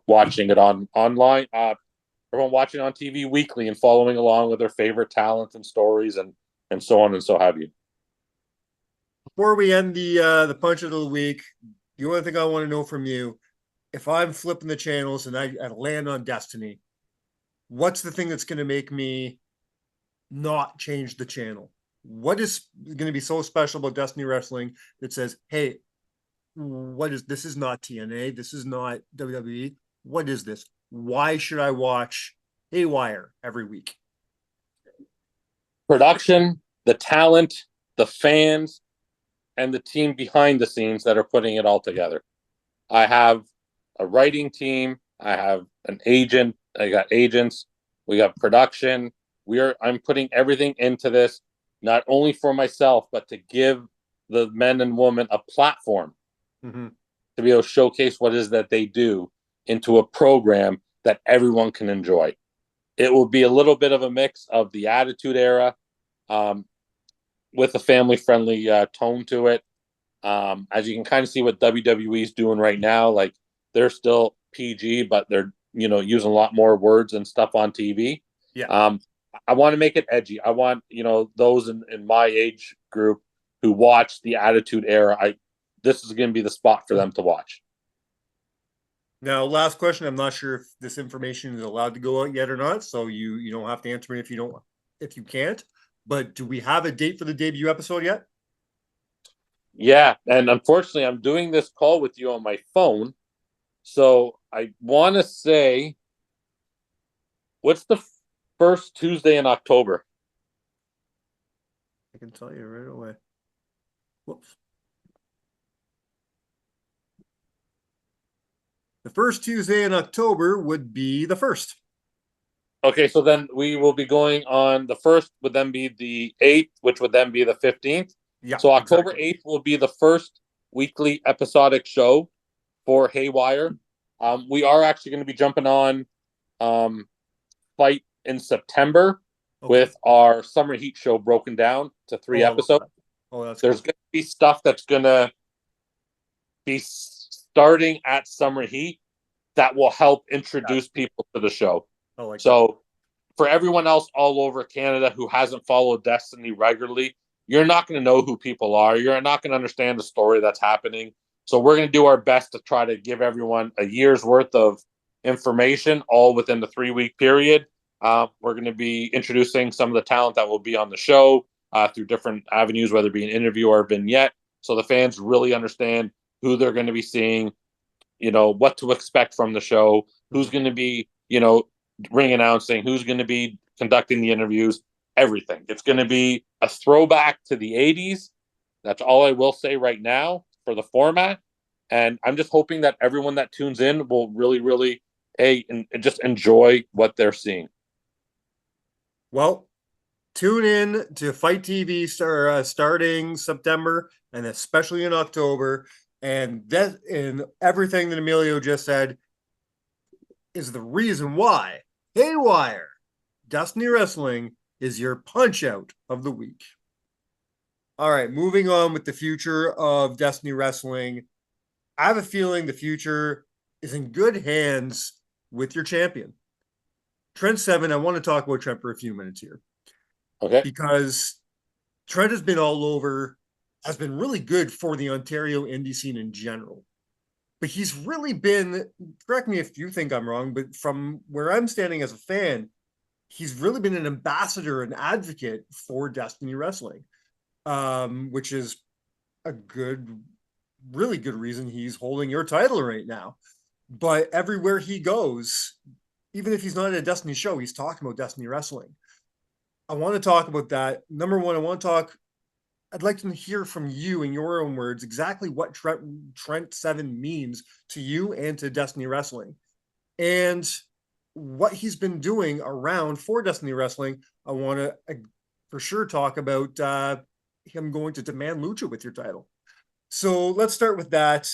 S5: watching it online, everyone watching on TV weekly and following along with their favorite talents and stories and so on and so have you.
S4: Before we end the punch of the week, the only thing I want to know from you, if I'm flipping the channels and I land on Destiny, what's the thing that's going to make me not change the channel? What is going to be so special about Destiny Wrestling that says, hey, this is not TNA, this is not WWE, what is this? Why should I watch Haywire every week?
S5: Production, the talent, the fans, and the team behind the scenes that are putting it all together. I have a writing team. I have an agent. I got agents. We got production. I'm putting everything into this, not only for myself, but to give the men and women a platform
S4: Mm-hmm.
S5: to be able to showcase what it is that they do into a program that everyone can enjoy. It will be a little bit of a mix of the Attitude Era, with a family-friendly tone to it. As you can kind of see what WWE is doing right now, like they're still PG, but they're using a lot more words and stuff on TV.
S4: Yeah.
S5: I want to make it edgy. I want those in my age group who watch the Attitude Era. This is going to be the spot for them to watch.
S4: Now, last question. I'm not sure if this information is allowed to go out yet or not, so you don't have to answer me if you can't. But do we have a date for the debut episode yet?
S5: Yeah, and unfortunately, I'm doing this call with you on my phone, so I want to say, what's the first Tuesday in October?
S4: I can tell you right away. Whoops. The first Tuesday in October would be the 1st.
S5: Okay, so then we will be going on the 1st, would then be the 8th, which would then be the 15th.
S4: Yeah.
S5: So October
S4: exactly.
S5: 8th will be the first weekly episodic show for Haywire. We are actually going to be jumping on Fight in September with our Summer Heat show broken down to 3 episodes.
S4: That's
S5: There's
S4: cool.
S5: going to be stuff that's going to be starting at Summer Heat that will help introduce people to the show. So for everyone else all over Canada who hasn't followed Destiny regularly, you're not going to know who people are. You're not going to understand the story that's happening. So we're going to do our best to try to give everyone a year's worth of information all within the 3-week period. We're going to be introducing some of the talent that will be on the show through different avenues, whether it be an interview or a vignette, so the fans really understand who they're going to be seeing, what to expect from the show, who's going to be, ring announcing, who's going to be conducting the interviews, everything. It's going to be a throwback to the 80s. That's all I will say right now for the format. And I'm just hoping that everyone that tunes in will really, really, and just enjoy what they're seeing.
S4: Well, tune in to Fight TV starting September and especially in October. And everything that Emilio just said is the reason why Haywire Destiny Wrestling is your punch out of the week. All right, moving on with the future of Destiny Wrestling. I have a feeling the future is in good hands with your champion. Trent Seven, I want to talk about Trent for a few minutes here.
S5: Okay.
S4: Because Trent has been all over, has been really good for the Ontario indie scene in general. But he's really been, correct me if you think I'm wrong, but from where I'm standing as a fan, he's really been an ambassador, an advocate for Destiny Wrestling, which is a really good reason he's holding your title right now. But everywhere he goes, even if he's not at a Destiny show, he's talking about Destiny Wrestling. I want to talk about that. Number one, I'd like to hear from you in your own words exactly what Trent Seven means to you and to Destiny Wrestling, and what he's been doing around for Destiny Wrestling. I want to for sure talk about him going to Demand Lucha with your title. So let's start with that.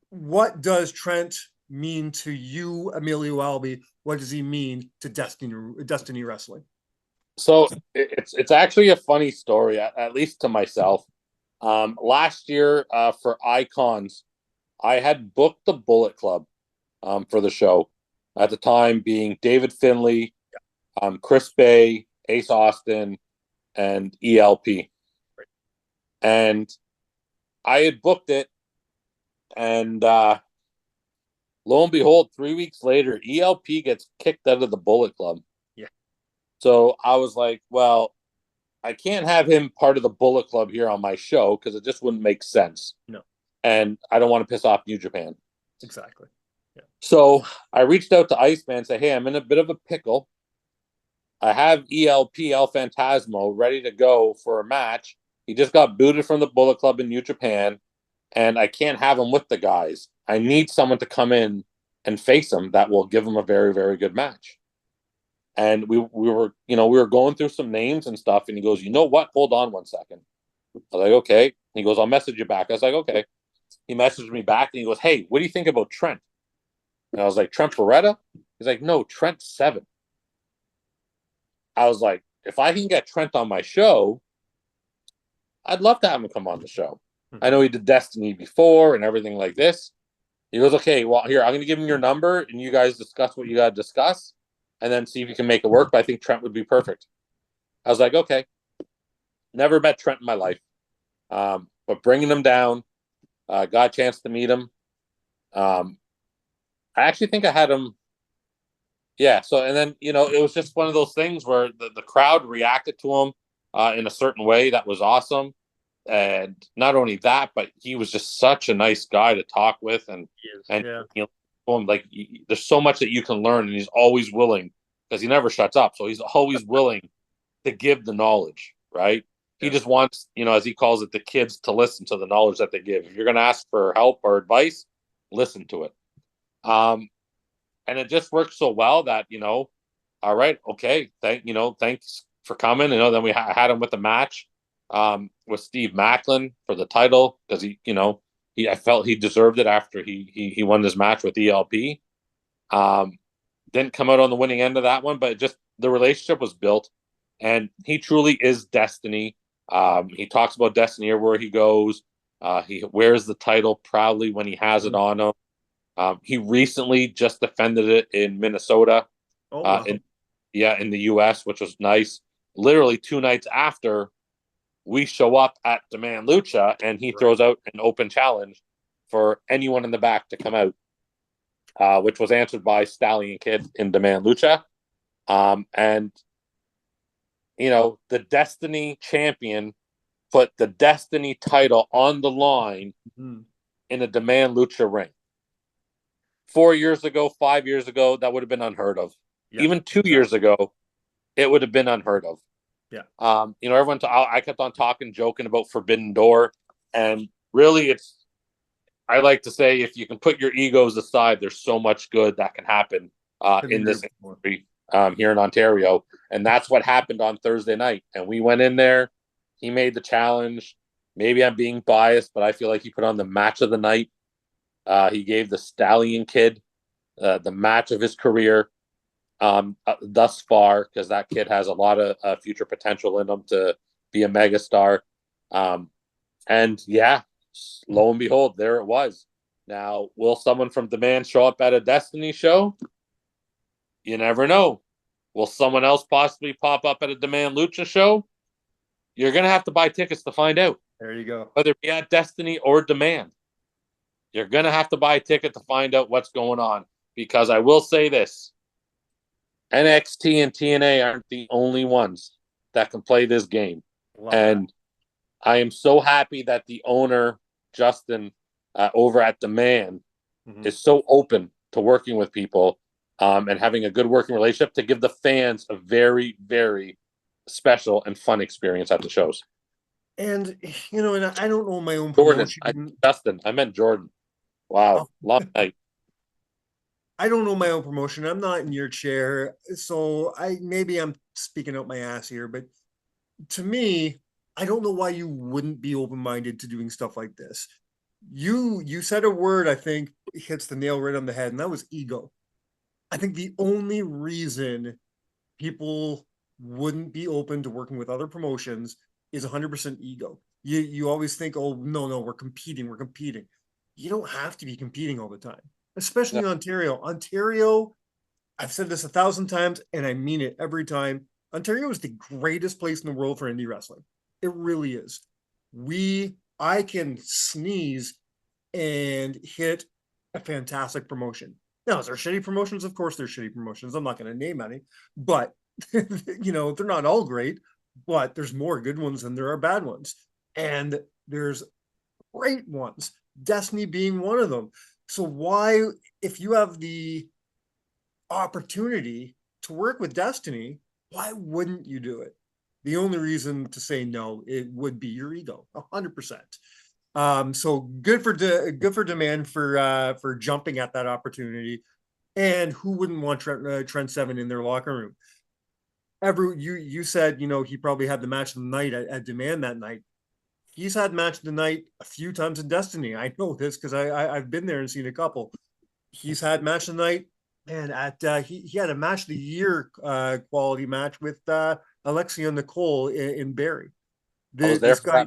S4: What does Trent mean to you, Emilio Albi? What does he mean to Destiny Wrestling?
S5: So it's actually a funny story, at least to myself. Last year for Icons, I had booked the Bullet Club for the show. At the time, being David Finley, Chris Bay, Ace Austin, and ELP. And I had booked it, and lo and behold, 3 weeks later, ELP gets kicked out of the Bullet Club. So I was like, well, I can't have him part of the Bullet Club here on my show because it just wouldn't make sense.
S4: No.
S5: And I don't want to piss off New Japan.
S4: Exactly. Yeah.
S5: So I reached out to Iceman and said, hey, I'm in a bit of a pickle. I have ELP El Phantasmo ready to go for a match. He just got booted from the Bullet Club in New Japan, and I can't have him with the guys. I need someone to come in and face him that will give him a very, very good match. And we were going through some names and stuff, and he goes, you know what? Hold on 1 second. I was like, okay. He goes, I'll message you back. I was like, okay. He messaged me back and he goes, hey, what do you think about Trent? And I was like, Trent Beretta? He's like, no, Trent Seven. I was like, if I can get Trent on my show, I'd love to have him come on the show. I know he did Destiny before and everything like this. He goes, okay, well, here, I'm going to give him your number and you guys discuss what you got to discuss and then see if you can make it work. But I think Trent would be perfect. I was like, okay. Never met Trent in my life. But bringing him down, got a chance to meet him. I actually think I had him. Yeah. So, and then, it was just one of those things where the crowd reacted to him in a certain way that was awesome. And not only that, but he was just such a nice guy to talk with. And like, there's so much that you can learn, and he's always willing because he never shuts up. So he's always willing to give the knowledge, right? He just wants, as he calls it, the kids to listen to the knowledge that they give. If you're going to ask for help or advice, listen to it. And it just worked so well that, all right, okay, thanks for coming. Then we had him with the match with Steve Macklin for the title because I felt he deserved it after he won his match with ELP. Didn't come out on the winning end of that one, but just the relationship was built, and he truly is Destiny. He talks about Destiny everywhere he goes. He wears the title proudly when he has it on him. He recently just defended it in Minnesota, in the U.S., which was nice. Literally 2 nights after we show up at Demand Lucha, and he throws out an open challenge for anyone in the back to come out, which was answered by Stallion Kid in Demand Lucha. And the Destiny champion put the Destiny title on the line in a Demand Lucha ring. 4 years ago, 5 years ago, that would have been unheard of. Yeah, even 2 years ago, it would have been unheard of.
S4: Yeah.
S5: I kept on talking, joking about Forbidden Door. And really, I like to say, if you can put your egos aside, there's so much good that can happen in this industry here in Ontario. And that's what happened on Thursday night. And we went in there. He made the challenge. Maybe I'm being biased, but I feel like he put on the match of the night. He gave the Stallion Kid the match of his career thus far, because that kid has a lot of future potential in him to be a megastar. And yeah, lo and behold, there it was. Now, will someone from Demand show up at a Destiny show? You never know. Will someone else possibly pop up at a Demand Lucha show? You're going to have to buy tickets to find out.
S4: There you go.
S5: Whether it be at Destiny or Demand. You're going to have to buy a ticket to find out what's going on. Because I will say this. NXT and TNA aren't the only ones that can play this game. And I am so happy that the owner, Justin, over at Demand, is so open to working with people and having a good working relationship to give the fans a very, very special and fun experience at the shows.
S4: And, and I don't know my own
S5: promotion. Justin, I meant Jordan. Wow, long night.
S4: I don't know my own promotion. I'm not in your chair. So maybe I'm speaking out my ass here, but to me, I don't know why you wouldn't be open-minded to doing stuff like this. You said a word I think hits the nail right on the head, and that was ego. I think the only reason people wouldn't be open to working with other promotions is 100% ego. You always think, oh, no, we're competing. You don't have to be competing all the time, especially in Ontario. Ontario, I've said this 1,000 times, and I mean it every time. Ontario is the greatest place in the world for indie wrestling. It really is. I can sneeze and hit a fantastic promotion. Now, is there shitty promotions? Of course, there's shitty promotions. I'm not going to name any, but they're not all great, but there's more good ones than there are bad ones. And there's great ones, Destiny being one of them. So why, if you have the opportunity to work with Destiny, why wouldn't you do it? The only reason to say no, it would be your ego, 100%. So good for demand for jumping at that opportunity. And who wouldn't want Trent Seven in their locker room? You said he probably had the match of the night at Demand that night. He's had match of the night a few times in Destiny. I know this because I've been there and seen a couple. He's had match of the night, and he had a match of the year quality match with Alexia Nicole in Barrie.
S5: I was there
S4: This
S5: for
S4: guy,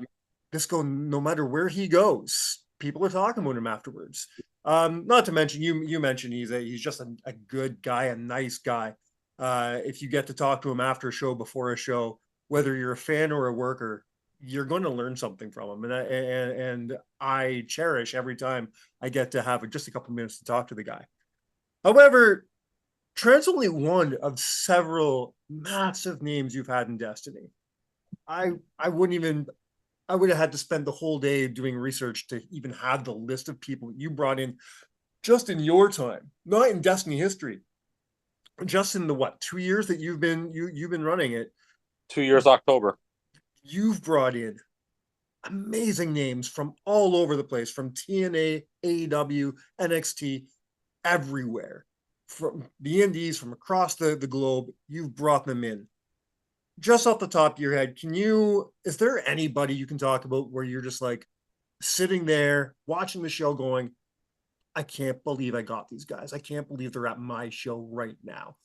S5: that.
S4: no matter where he goes, people are talking about him afterwards. Not to mention you mentioned he's just a good guy, a nice guy. If you get to talk to him after a show, before a show, whether you're a fan or a worker, you're going to learn something from him. And I cherish every time I get to have just a couple minutes to talk to the guy. However, Trent's only one of several massive names you've had in Destiny. I wouldn't even I would have had to spend the whole day doing research to even have the list of people you brought in just in your time, not in Destiny history, just in the 2 years that you've been running it.
S5: 2 years October.
S4: You've brought in amazing names from all over the place, from TNA, AEW, NXT, everywhere, from the indies, from across the globe. You've brought them in. Just off the top of your head, is there anybody you can talk about where you're just like sitting there watching the show going, I can't believe I got these guys. I can't believe they're at my show right now.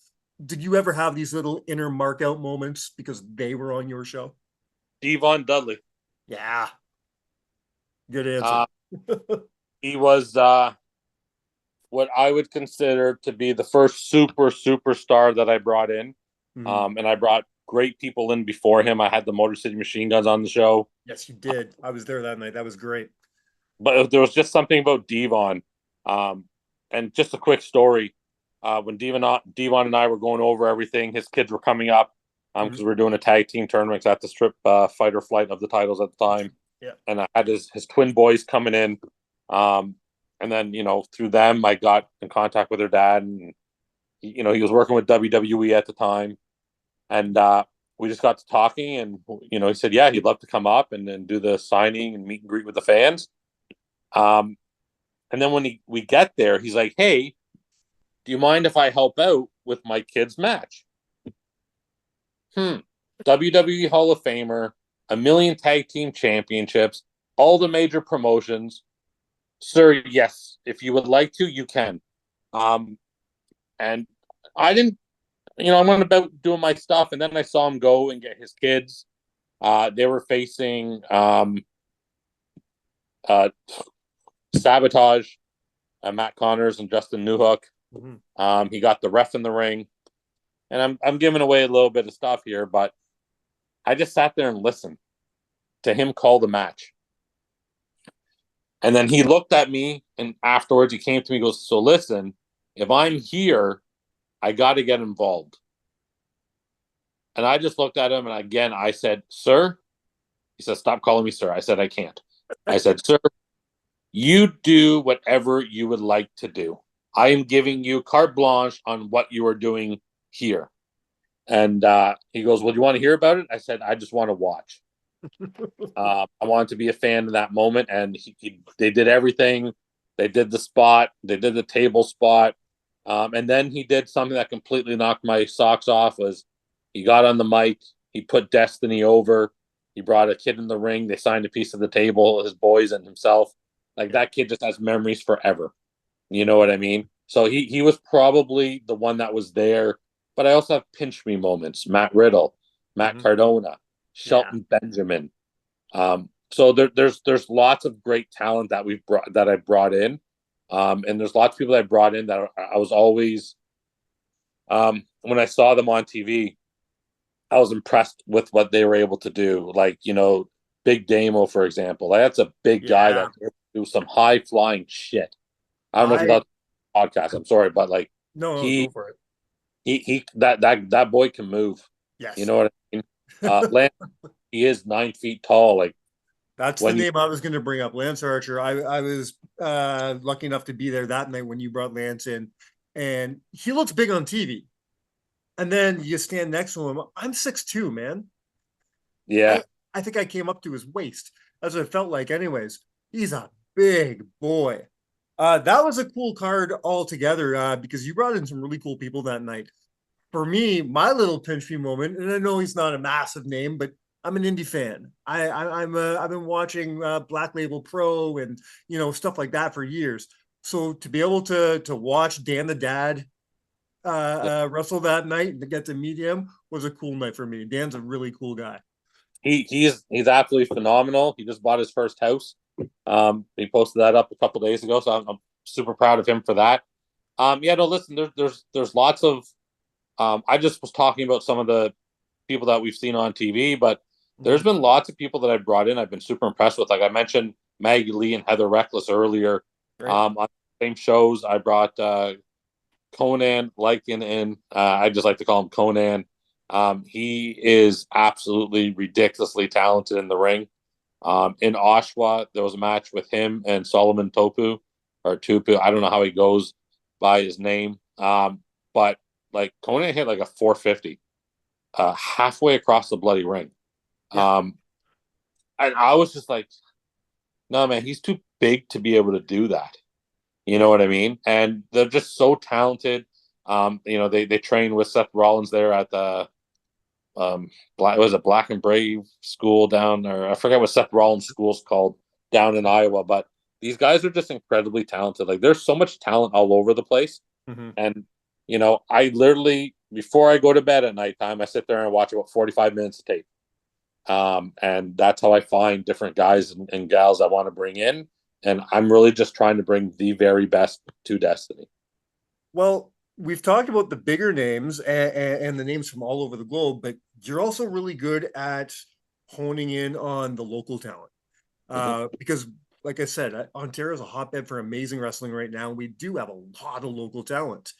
S4: Did you ever have these little inner mark out moments because they were on your show?
S5: Devon Dudley.
S4: Yeah. Good answer.
S5: He was what I would consider to be the first superstar that I brought in.
S4: Mhm.
S5: And I brought great people in before him. I had the Motor City Machine Guns on the show.
S4: Yes, you did. I was there that night. That was great.
S5: But there was just something about Devon. And just a quick story. When Devon and I were going over everything, his kids were coming up because we were doing a tag team tournament at the strip fight or flight of the titles at the time.
S4: Yeah.
S5: And I had his twin boys coming in. And then, through them, I got in contact with their dad. And, he was working with WWE at the time. And we just got to talking. And, he said, yeah, he'd love to come up and do the signing and meet and greet with the fans. And then when we get there, he's like, hey, do you mind if I help out with my kid's match? WWE Hall of Famer, a million tag team championships, all the major promotions. Sir, yes, if you would like to, you can. And I didn't, I went about doing my stuff, and then I saw him go and get his kids. They were facing Sabotage, Matt Connors and Justin Newhook. He got the ref in the ring, and I'm giving away a little bit of stuff here, but I just sat there and listened to him call the match. And then he looked at me, and afterwards he came to me and goes, so listen, if I'm here, I got to get involved. And I just looked at him, and again, I said, sir, he said, stop calling me sir. I said, I can't. I said, sir, you do whatever you would like to do. I am giving you carte blanche on what you are doing here. And he goes, well, do you want to hear about it? I said, I just want to watch. I wanted to be a fan in that moment, and they did everything. They did the spot. They did the table spot. And then he did something that completely knocked my socks off. Was he got on the mic. He put Destiny over. He brought a kid in the ring. They signed a piece of the table, his boys and himself. Like, that kid just has memories forever. You know what I mean? So he was probably the one that was there. But I also have pinch me moments. Matt Riddle, Matt Cardona, Shelton Benjamin. So there's lots of great talent that I brought in. And there's lots of people that I brought in that I was always, when I saw them on TV, I was impressed with what they were able to do. Like, Big Damo, for example. Like, that's a big guy that do some high flying shit. I don't know if you thought podcast. I'm sorry, but like,
S4: no,
S5: he
S4: go for it.
S5: he that boy can move.
S4: Yes.
S5: You know what I mean? Lance, he is 9 feet tall. Like,
S4: that's the name I was going to bring up, Lance Archer. I was lucky enough to be there that night when you brought Lance in, and he looks big on TV. And then you stand next to him. I'm 6'2", man.
S5: Yeah.
S4: I think I came up to his waist. That's what it felt like anyways. He's a big boy. That was a cool card altogether because you brought in some really cool people that night. For me, my little pinch me moment, and I know he's not a massive name, but I'm an Indy fan. I've been watching Black Label Pro and stuff like that for years. So to be able to watch Dan the Dad wrestle that night and to get to meet him was a cool night for me. Dan's a really cool guy.
S5: He's absolutely phenomenal. He just bought his first house. He posted that up a couple days ago, so I'm super proud of him for that. Yeah, no, listen, there's lots of. I just was talking about some of the people that we've seen on TV, but there's been lots of people that I brought in. I've been super impressed with. Like I mentioned, Maggie Lee and Heather Reckless earlier.
S4: Right.
S5: On the same shows, I brought Conan Lycan in. I just like to call him Conan. He is absolutely ridiculously talented in the ring. In Oshawa, there was a match with him and Solomon Topu or Tupu. I don't know how he goes by his name. But like Conan hit like a 450 halfway across the bloody ring.
S4: Yeah.
S5: And I was just like, no, man, he's too big to be able to do that. You know what I mean? And they're just so talented. They train with Seth Rollins there at the Black and Brave school down there. I forget what Seth Rollins school's called down in Iowa, but these guys are just incredibly talented. Like there's so much talent all over the place.
S4: Mm-hmm.
S5: And I literally before I go to bed at nighttime, I sit there and watch about 45 minutes of tape. And that's how I find different guys and gals I want to bring in. And I'm really just trying to bring the very best to Destiny.
S4: Well, we've talked about the bigger names and the names from all over the globe, but you're also really good at honing in on the local talent. Because, like I said, Ontario is a hotbed for amazing wrestling right now. We do have a lot of local talent.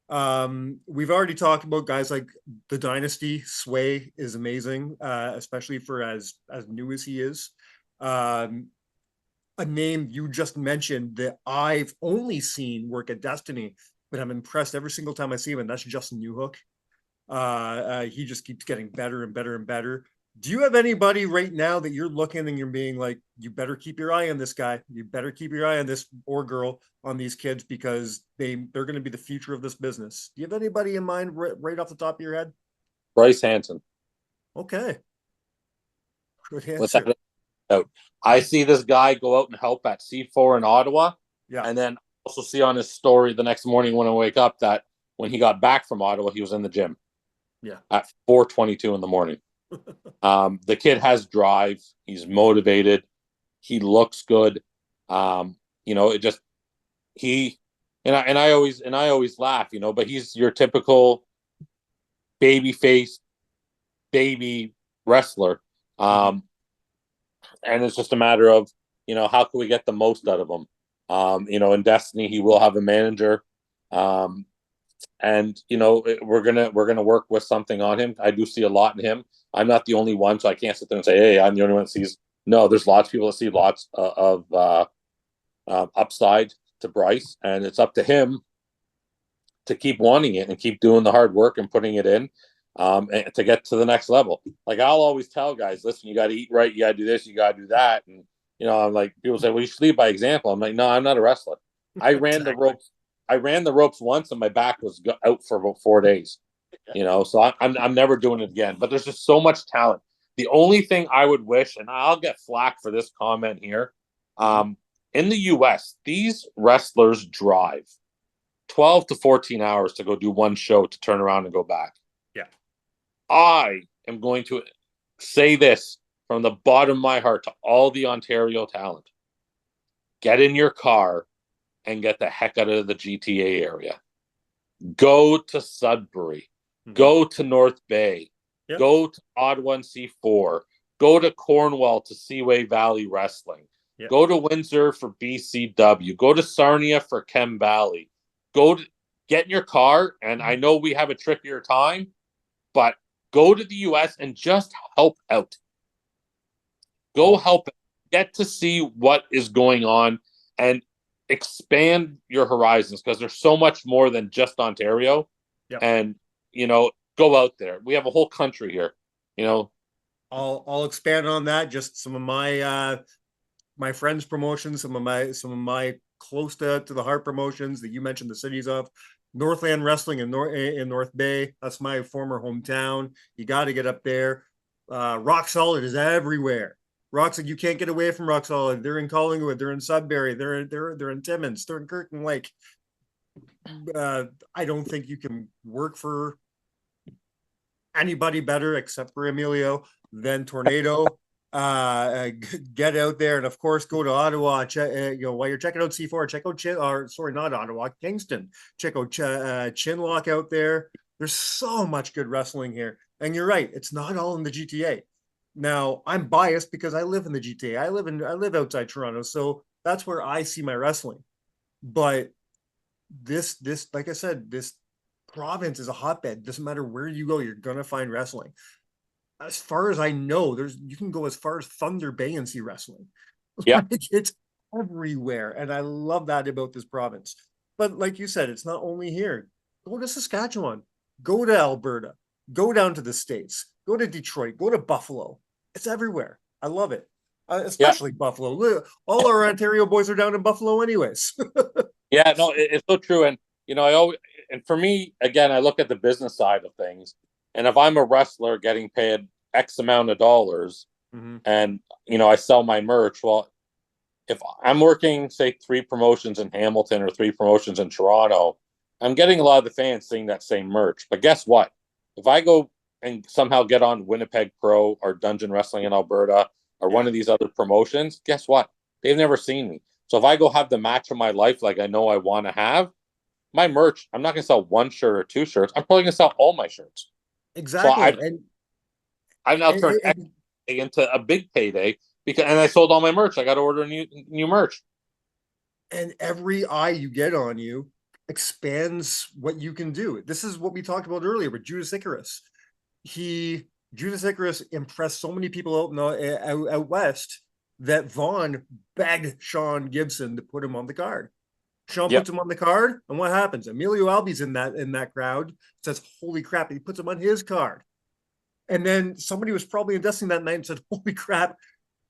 S4: We've already talked about guys like the Dynasty. Sway is amazing, especially for as new as he is. A name you just mentioned that I've only seen work at Destiny, but I'm impressed every single time I see him, and that's Justin Newhook. He just keeps getting better and better and better. Do you have anybody right now that you're looking and you're being like, you better keep your eye on this guy, you better keep your eye on this or girl, on these kids, because they're going to be the future of this business? Do you have anybody in mind right off the top of your head?
S5: Bryce Hanson.
S4: Okay, good
S5: Without
S4: answer.
S5: a doubt. I see this guy go out and help at C4 in Ottawa.
S4: Yeah.
S5: And then also see on his story the next morning when I wake up that when he got back from Ottawa, he was in the gym.
S4: Yeah.
S5: At 4:22 in the morning. The kid has drive. He's motivated. He looks good. It just I always laugh, but he's your typical baby face baby wrestler. And it's just a matter of, how can we get the most out of him? In Destiny, he will have a manager. And we're gonna work with something on him. I do see a lot in him. I'm not the only one, so I can't sit there and say, hey, I'm the only one that sees. No, there's lots of people that see lots of upside to Bryce, and it's up to him to keep wanting it and keep doing the hard work and putting it in, and to get to the next level. Like I'll always tell guys, listen, you got to eat right, you got to do this, you got to do that, and I'm like, people say, well, you should lead by example. I'm like, no, I'm not a wrestler. I ran the ropes. I ran the ropes once, and my back was out for about 4 days. So I'm never doing it again. But there's just so much talent. The only thing I would wish, and I'll get flack for this comment here, in the U.S., these wrestlers drive 12 to 14 hours to go do one show to turn around and go back.
S4: Yeah.
S5: I am going to say this from the bottom of my heart to all the Ontario talent. Get in your car and get the heck out of the GTA area. Go to Sudbury. Go to North Bay.
S4: Yep.
S5: Go to Ottawa and C4. Go to Cornwall to Seaway Valley Wrestling.
S4: Yep.
S5: Go to Windsor for BCW. Go to Sarnia for Chem Valley. Get in your car, and I know we have a trickier time, but go to the U.S. and just help out. Go help. Get to see what is going on and expand your horizons, because there's so much more than just Ontario.
S4: Yep.
S5: And go out there. We have a whole country here.
S4: I'll expand on that. Just some of my my friends' promotions, some of my close to the heart promotions that you mentioned the cities of. Northland Wrestling in North Bay. That's my former hometown. You got to get up there. Rock Solid is everywhere. You can't get away from Rock Solid. They're in Collingwood. They're in Sudbury. They're in Timmins. They're in Kirkland Lake. I don't think you can work for anybody better except for Emilio than Tornado. Get out there and of course go to Ottawa. While you're checking out C4, check out not Ottawa, Kingston. Check out Chinlock out there. There's so much good wrestling here, and you're right, it's not all in the GTA. Now I'm biased because I live in the GTA. I live outside Toronto, so that's where I see my wrestling. But this like I said, this province is a hotbed. Doesn't matter where you go, you're gonna find wrestling. As far as I know, you can go as far as Thunder Bay and see wrestling.
S5: Yeah.
S4: It's everywhere, and I love that about this province. But like you said, it's not only here. Go to Saskatchewan, go to Alberta, go down to the States, go to Detroit, go to Buffalo. It's everywhere. I love it, especially Buffalo. All our Ontario boys are down in Buffalo, anyways.
S5: Yeah, no, it's so true. And and for me, again, I look at the business side of things. And if I'm a wrestler getting paid X amount of dollars, and I sell my merch, well, if I'm working, say, 3 promotions in Hamilton or 3 promotions in Toronto, I'm getting a lot of the fans seeing that same merch. But guess what? If I go and somehow get on Winnipeg Pro or Dungeon Wrestling in Alberta or one of these other promotions, guess what? They've never seen me. So if I go have the match of my life like I know I want to have, my merch, I'm not going to sell 1 shirt or 2 shirts. I'm probably going to sell all my shirts.
S4: Exactly.
S5: So I've now turned into a big payday and I sold all my merch. I got to order new merch.
S4: And every eye you get on you expands what you can do. This is what we talked about earlier with Judas Icarus. Judas Icarus impressed so many people out west that Vaughn begged Sean Gibson to put him on the card. Sean puts him on the card, and what happens? Emilio Albi's in that crowd, says, "Holy crap!" He puts him on his card, and then somebody was probably investing that night and said, "Holy crap!"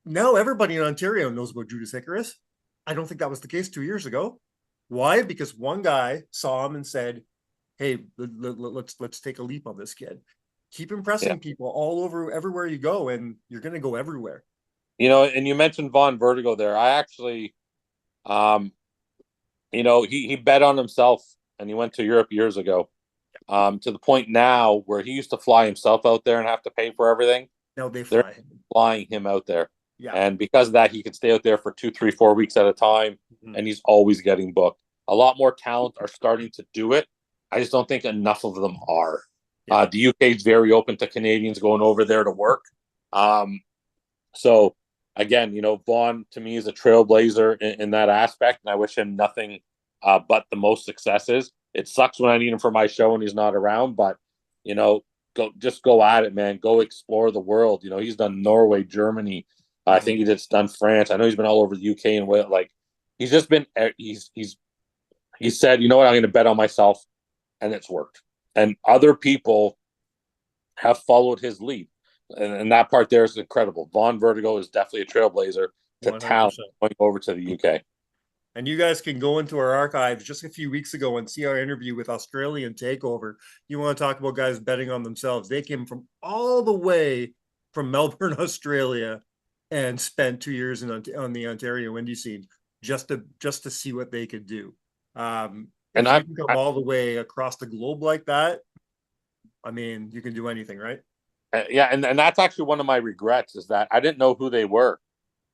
S4: Now everybody in Ontario knows about Judas Icarus. I don't think that was the case 2 years ago. Why? Because one guy saw him and said, "Hey, let's take a leap on this kid. Keep impressing people all over, everywhere you go, and you're going to go everywhere."
S5: And you mentioned Von Vertigo there. I actually, he bet on himself and he went to Europe years ago, to the point now where he used to fly himself out there and have to pay for everything.
S4: Now
S5: they're flying him out there.
S4: Yeah.
S5: And because of that, he can stay out there for 2, 3, 4 weeks at a time, and he's always getting booked. A lot more talent are starting to do it. I just don't think enough of them are. Yeah. The UK is very open to Canadians going over there to work. So again, Vaughn to me is a trailblazer in that aspect, and I wish him nothing but the most successes. It sucks when I need him for my show and he's not around, but go at it, man. Go explore the world. He's done Norway, Germany. I think he's done France. I know he's been all over the UK and Wales. Like, he's just been. He said, "You know what? I'm going to bet on myself," and it's worked. And other people have followed his lead. And that part there is incredible. Von Vertigo is definitely a trailblazer to
S4: 100%.
S5: talent going over to the UK.
S4: And you guys can go into our archives just a few weeks ago and see our interview with Australian Takeover. You want to talk about guys betting on themselves. They came from all the way from Melbourne, Australia, and spent 2 years on the Ontario indie scene just to see what they could do. And I come all the way across the globe like that. I mean, you can do anything, right?
S5: And that's actually one of my regrets, is that I didn't know who they were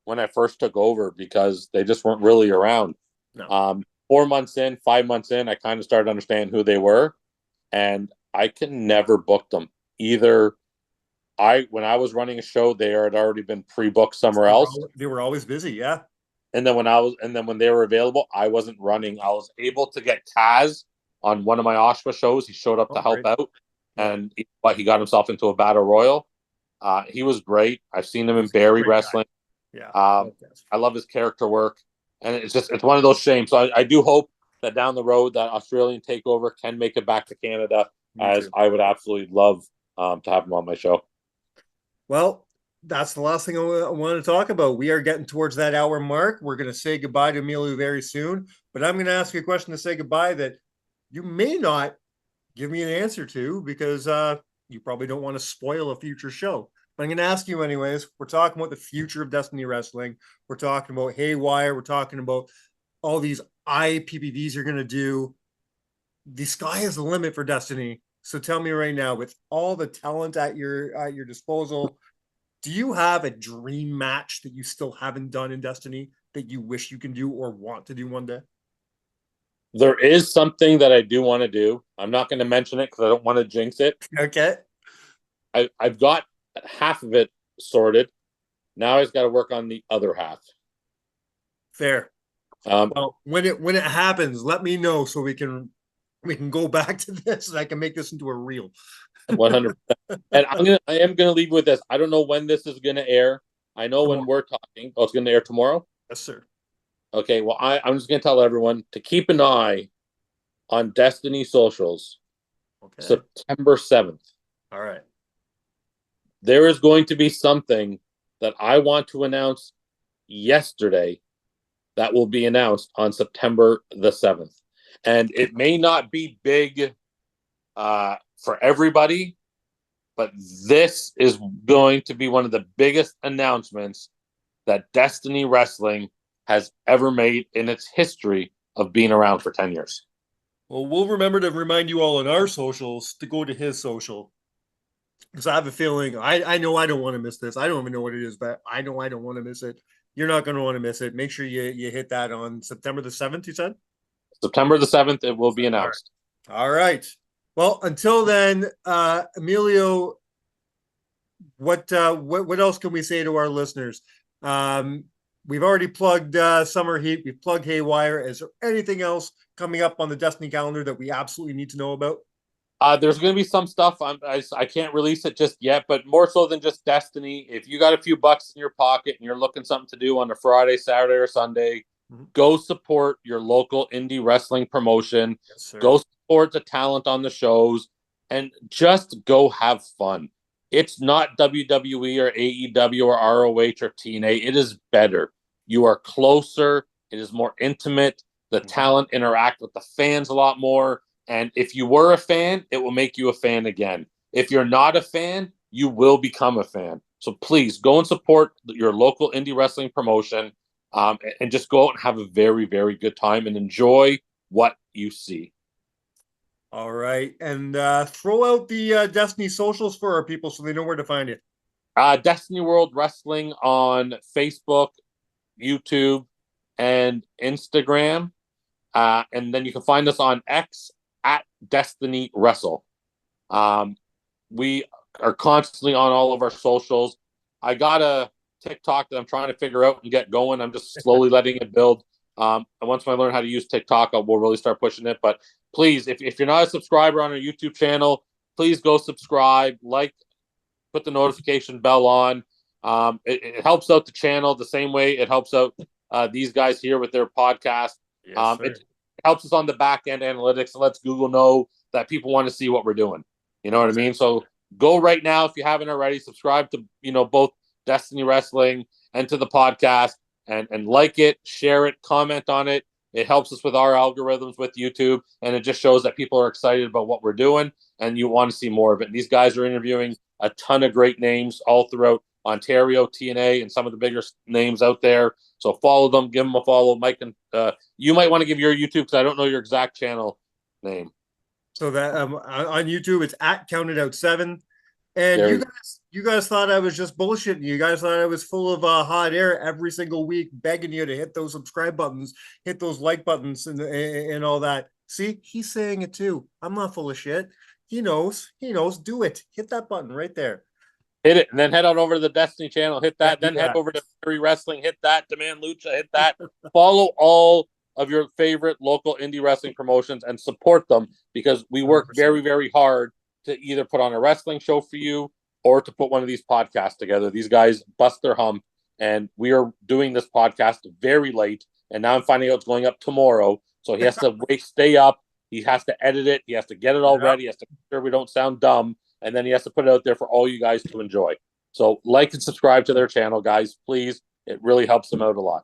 S5: when I first took over, because they just weren't really around.
S4: No.
S5: 4 months in, 5 months in, I kind of started to understand who they were, and I can never book them. Either when I was running a show, they had already been pre-booked somewhere else.
S4: They were always busy, yeah.
S5: And then when they were available, I wasn't running. I was able to get Kaz on one of my Oshawa shows. He showed up to help out, and he got himself into a battle royal. He was great. I've seen him in Barrie Wrestling.
S4: Yeah,
S5: I love his character work, and it's one of those shames. So I do hope that down the road that Australian Takeover can make it back to Canada, as I would absolutely love to have him on my show.
S4: Well, that's the last thing I want to talk about. We are getting towards that hour mark. We're going to say goodbye to Emilio very soon, but I'm going to ask you a question to say goodbye that you may not give me an answer to because you probably don't want to spoil a future show. But I'm going to ask you anyways. We're talking about the future of Destiny Wrestling. We're talking about Haywire. We're talking about all these IPPVs you're going to do. The sky is the limit for Destiny. So tell me right now, with all the talent at your disposal, do you have a dream match that you still haven't done in Destiny that you wish you can do or want to do one day?
S5: There is something that I do want to do. I'm not going to mention it because I don't want to jinx it.
S4: Okay.
S5: I've got half of it sorted. Now I just got to work on the other half.
S4: Fair. Well, when it happens, let me know so we can go back to this and I can make this into a reel.
S5: 100%. And I am gonna leave with this. I don't know when this is gonna air. I know when we're talking. Oh, it's gonna air tomorrow?
S4: Yes, sir.
S5: Okay, well, I'm just gonna tell everyone to keep an eye on Destiny socials.
S4: Okay.
S5: September 7th.
S4: All right.
S5: There is going to be something that I want to announce yesterday that will be announced on September the 7th. And it may not be big for everybody, but this is going to be one of the biggest announcements that Destiny Wrestling has ever made in its history of being around for 10 years.
S4: Well, we'll remember to remind you all on our socials to go to his social. Because I have a feeling, I know I don't want to miss this. I don't even know what it is, but I know I don't want to miss it. You're not going to want to miss it. Make sure you hit that on September the 7th, you said?
S5: September the 7th, it will be announced.
S4: All right. Well, until then, Emilio, what else can we say to our listeners? We've already plugged Summer Heat. We've plugged Haywire. Is there anything else coming up on the Destiny calendar that we absolutely need to know about?
S5: There's going to be some stuff. I can't release it just yet, but more so than just Destiny. If you got a few bucks in your pocket and you're looking something to do on a Friday, Saturday, or Sunday, go support your local indie wrestling promotion.
S4: Yes, sir.
S5: Go support the talent on the shows and just go have fun. It's not WWE or AEW or ROH or TNA. It is better. You are closer. It is more intimate. The talent interact with the fans a lot more. And if you were a fan, it will make you a fan again. If you're not a fan, you will become a fan. So please go and support your local indie wrestling promotion and just go out and have a very, very good time and enjoy what you see.
S4: All right. And throw out the Destiny socials for our people so they know where to find it.
S5: Destiny World Wrestling on Facebook, YouTube, and Instagram. And then you can find us on X at Destiny Wrestle. We are constantly on all of our socials. I got a TikTok that I'm trying to figure out and get going. I'm just slowly letting it build. And once I learn how to use TikTok, we'll really start pushing it. But please, if you're not a subscriber on our YouTube channel, please go subscribe, put the notification bell on. It helps out the channel the same way it helps out these guys here with their podcast.
S4: Yes,
S5: it helps us on the back end analytics and lets Google know that people want to see what we're doing. You know what I mean? So go right now if you haven't already. Subscribe to both Destiny Wrestling and to the podcast, and like it, share it, comment on it. It helps us with our algorithms with YouTube, and it just shows that people are excited about what we're doing and you want to see more of it. And these guys are interviewing a ton of great names all throughout Ontario, TNA, and some of the bigger names out there. So follow them, give them a follow. Mike, and you might want to give your YouTube because I don't know your exact channel name.
S4: So that on YouTube, it's at Counted Out 7. And you guys thought I was just bullshitting. You guys thought I was full of hot air every single week, begging you to hit those subscribe buttons, hit those like buttons, and all that. See, he's saying it too. I'm not full of shit. He knows. Do it. Hit that button right there.
S5: Hit it, and then head on over to the Destiny channel. Hit that. Then head over to Fury Wrestling. Hit that. Demand Lucha. Hit that. Follow all of your favorite local indie wrestling promotions and support them because we work 100%. Very, very hard to either put on a wrestling show for you or to put one of these podcasts together. These guys bust their hump, and we are doing this podcast very late, and now I'm finding out it's going up tomorrow, so he has to stay up. He has to edit it. He has to get it all ready. He has to make sure we don't sound dumb, and then he has to put it out there for all you guys to enjoy. So like and subscribe to their channel, guys, please. It really helps them out a lot.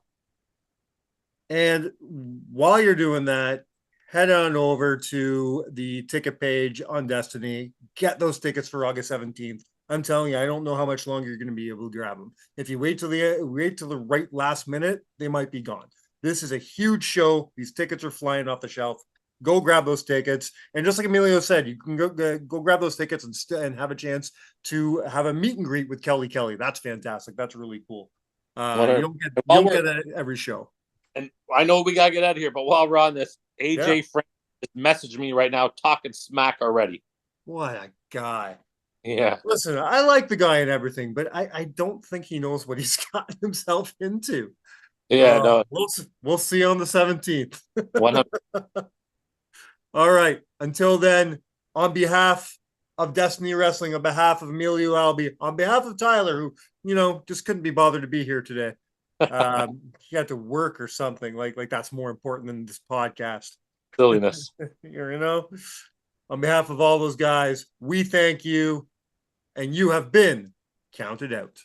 S4: And while you're doing that, head on over to the ticket page on Destiny. Get those tickets for August 17th. I'm telling you, I don't know how much longer you're going to be able to grab them. If you wait till the right last minute, they might be gone. This is a huge show. These tickets are flying off the shelf. Go grab those tickets. And just like Emilio said, you can go grab those tickets and have a chance to have a meet and greet with Kelly Kelly. That's fantastic. That's really cool. You don't get it every show.
S5: And I know we gotta get out of here, but while we're on this, AJ Frank just messaged me right now talking smack already.
S4: What a guy.
S5: Yeah.
S4: Listen, I like the guy and everything, but I don't think he knows what he's gotten himself into.
S5: Yeah, no.
S4: We'll see on the 17th.
S5: 100.
S4: All right. Until then, on behalf of Destiny Wrestling, on behalf of Emilio Albi, on behalf of Tyler, who, just couldn't be bothered to be here today. He had to work or something like that's more important than this podcast.
S5: Silliness.
S4: On behalf of all those guys, we thank you, and you have been counted out.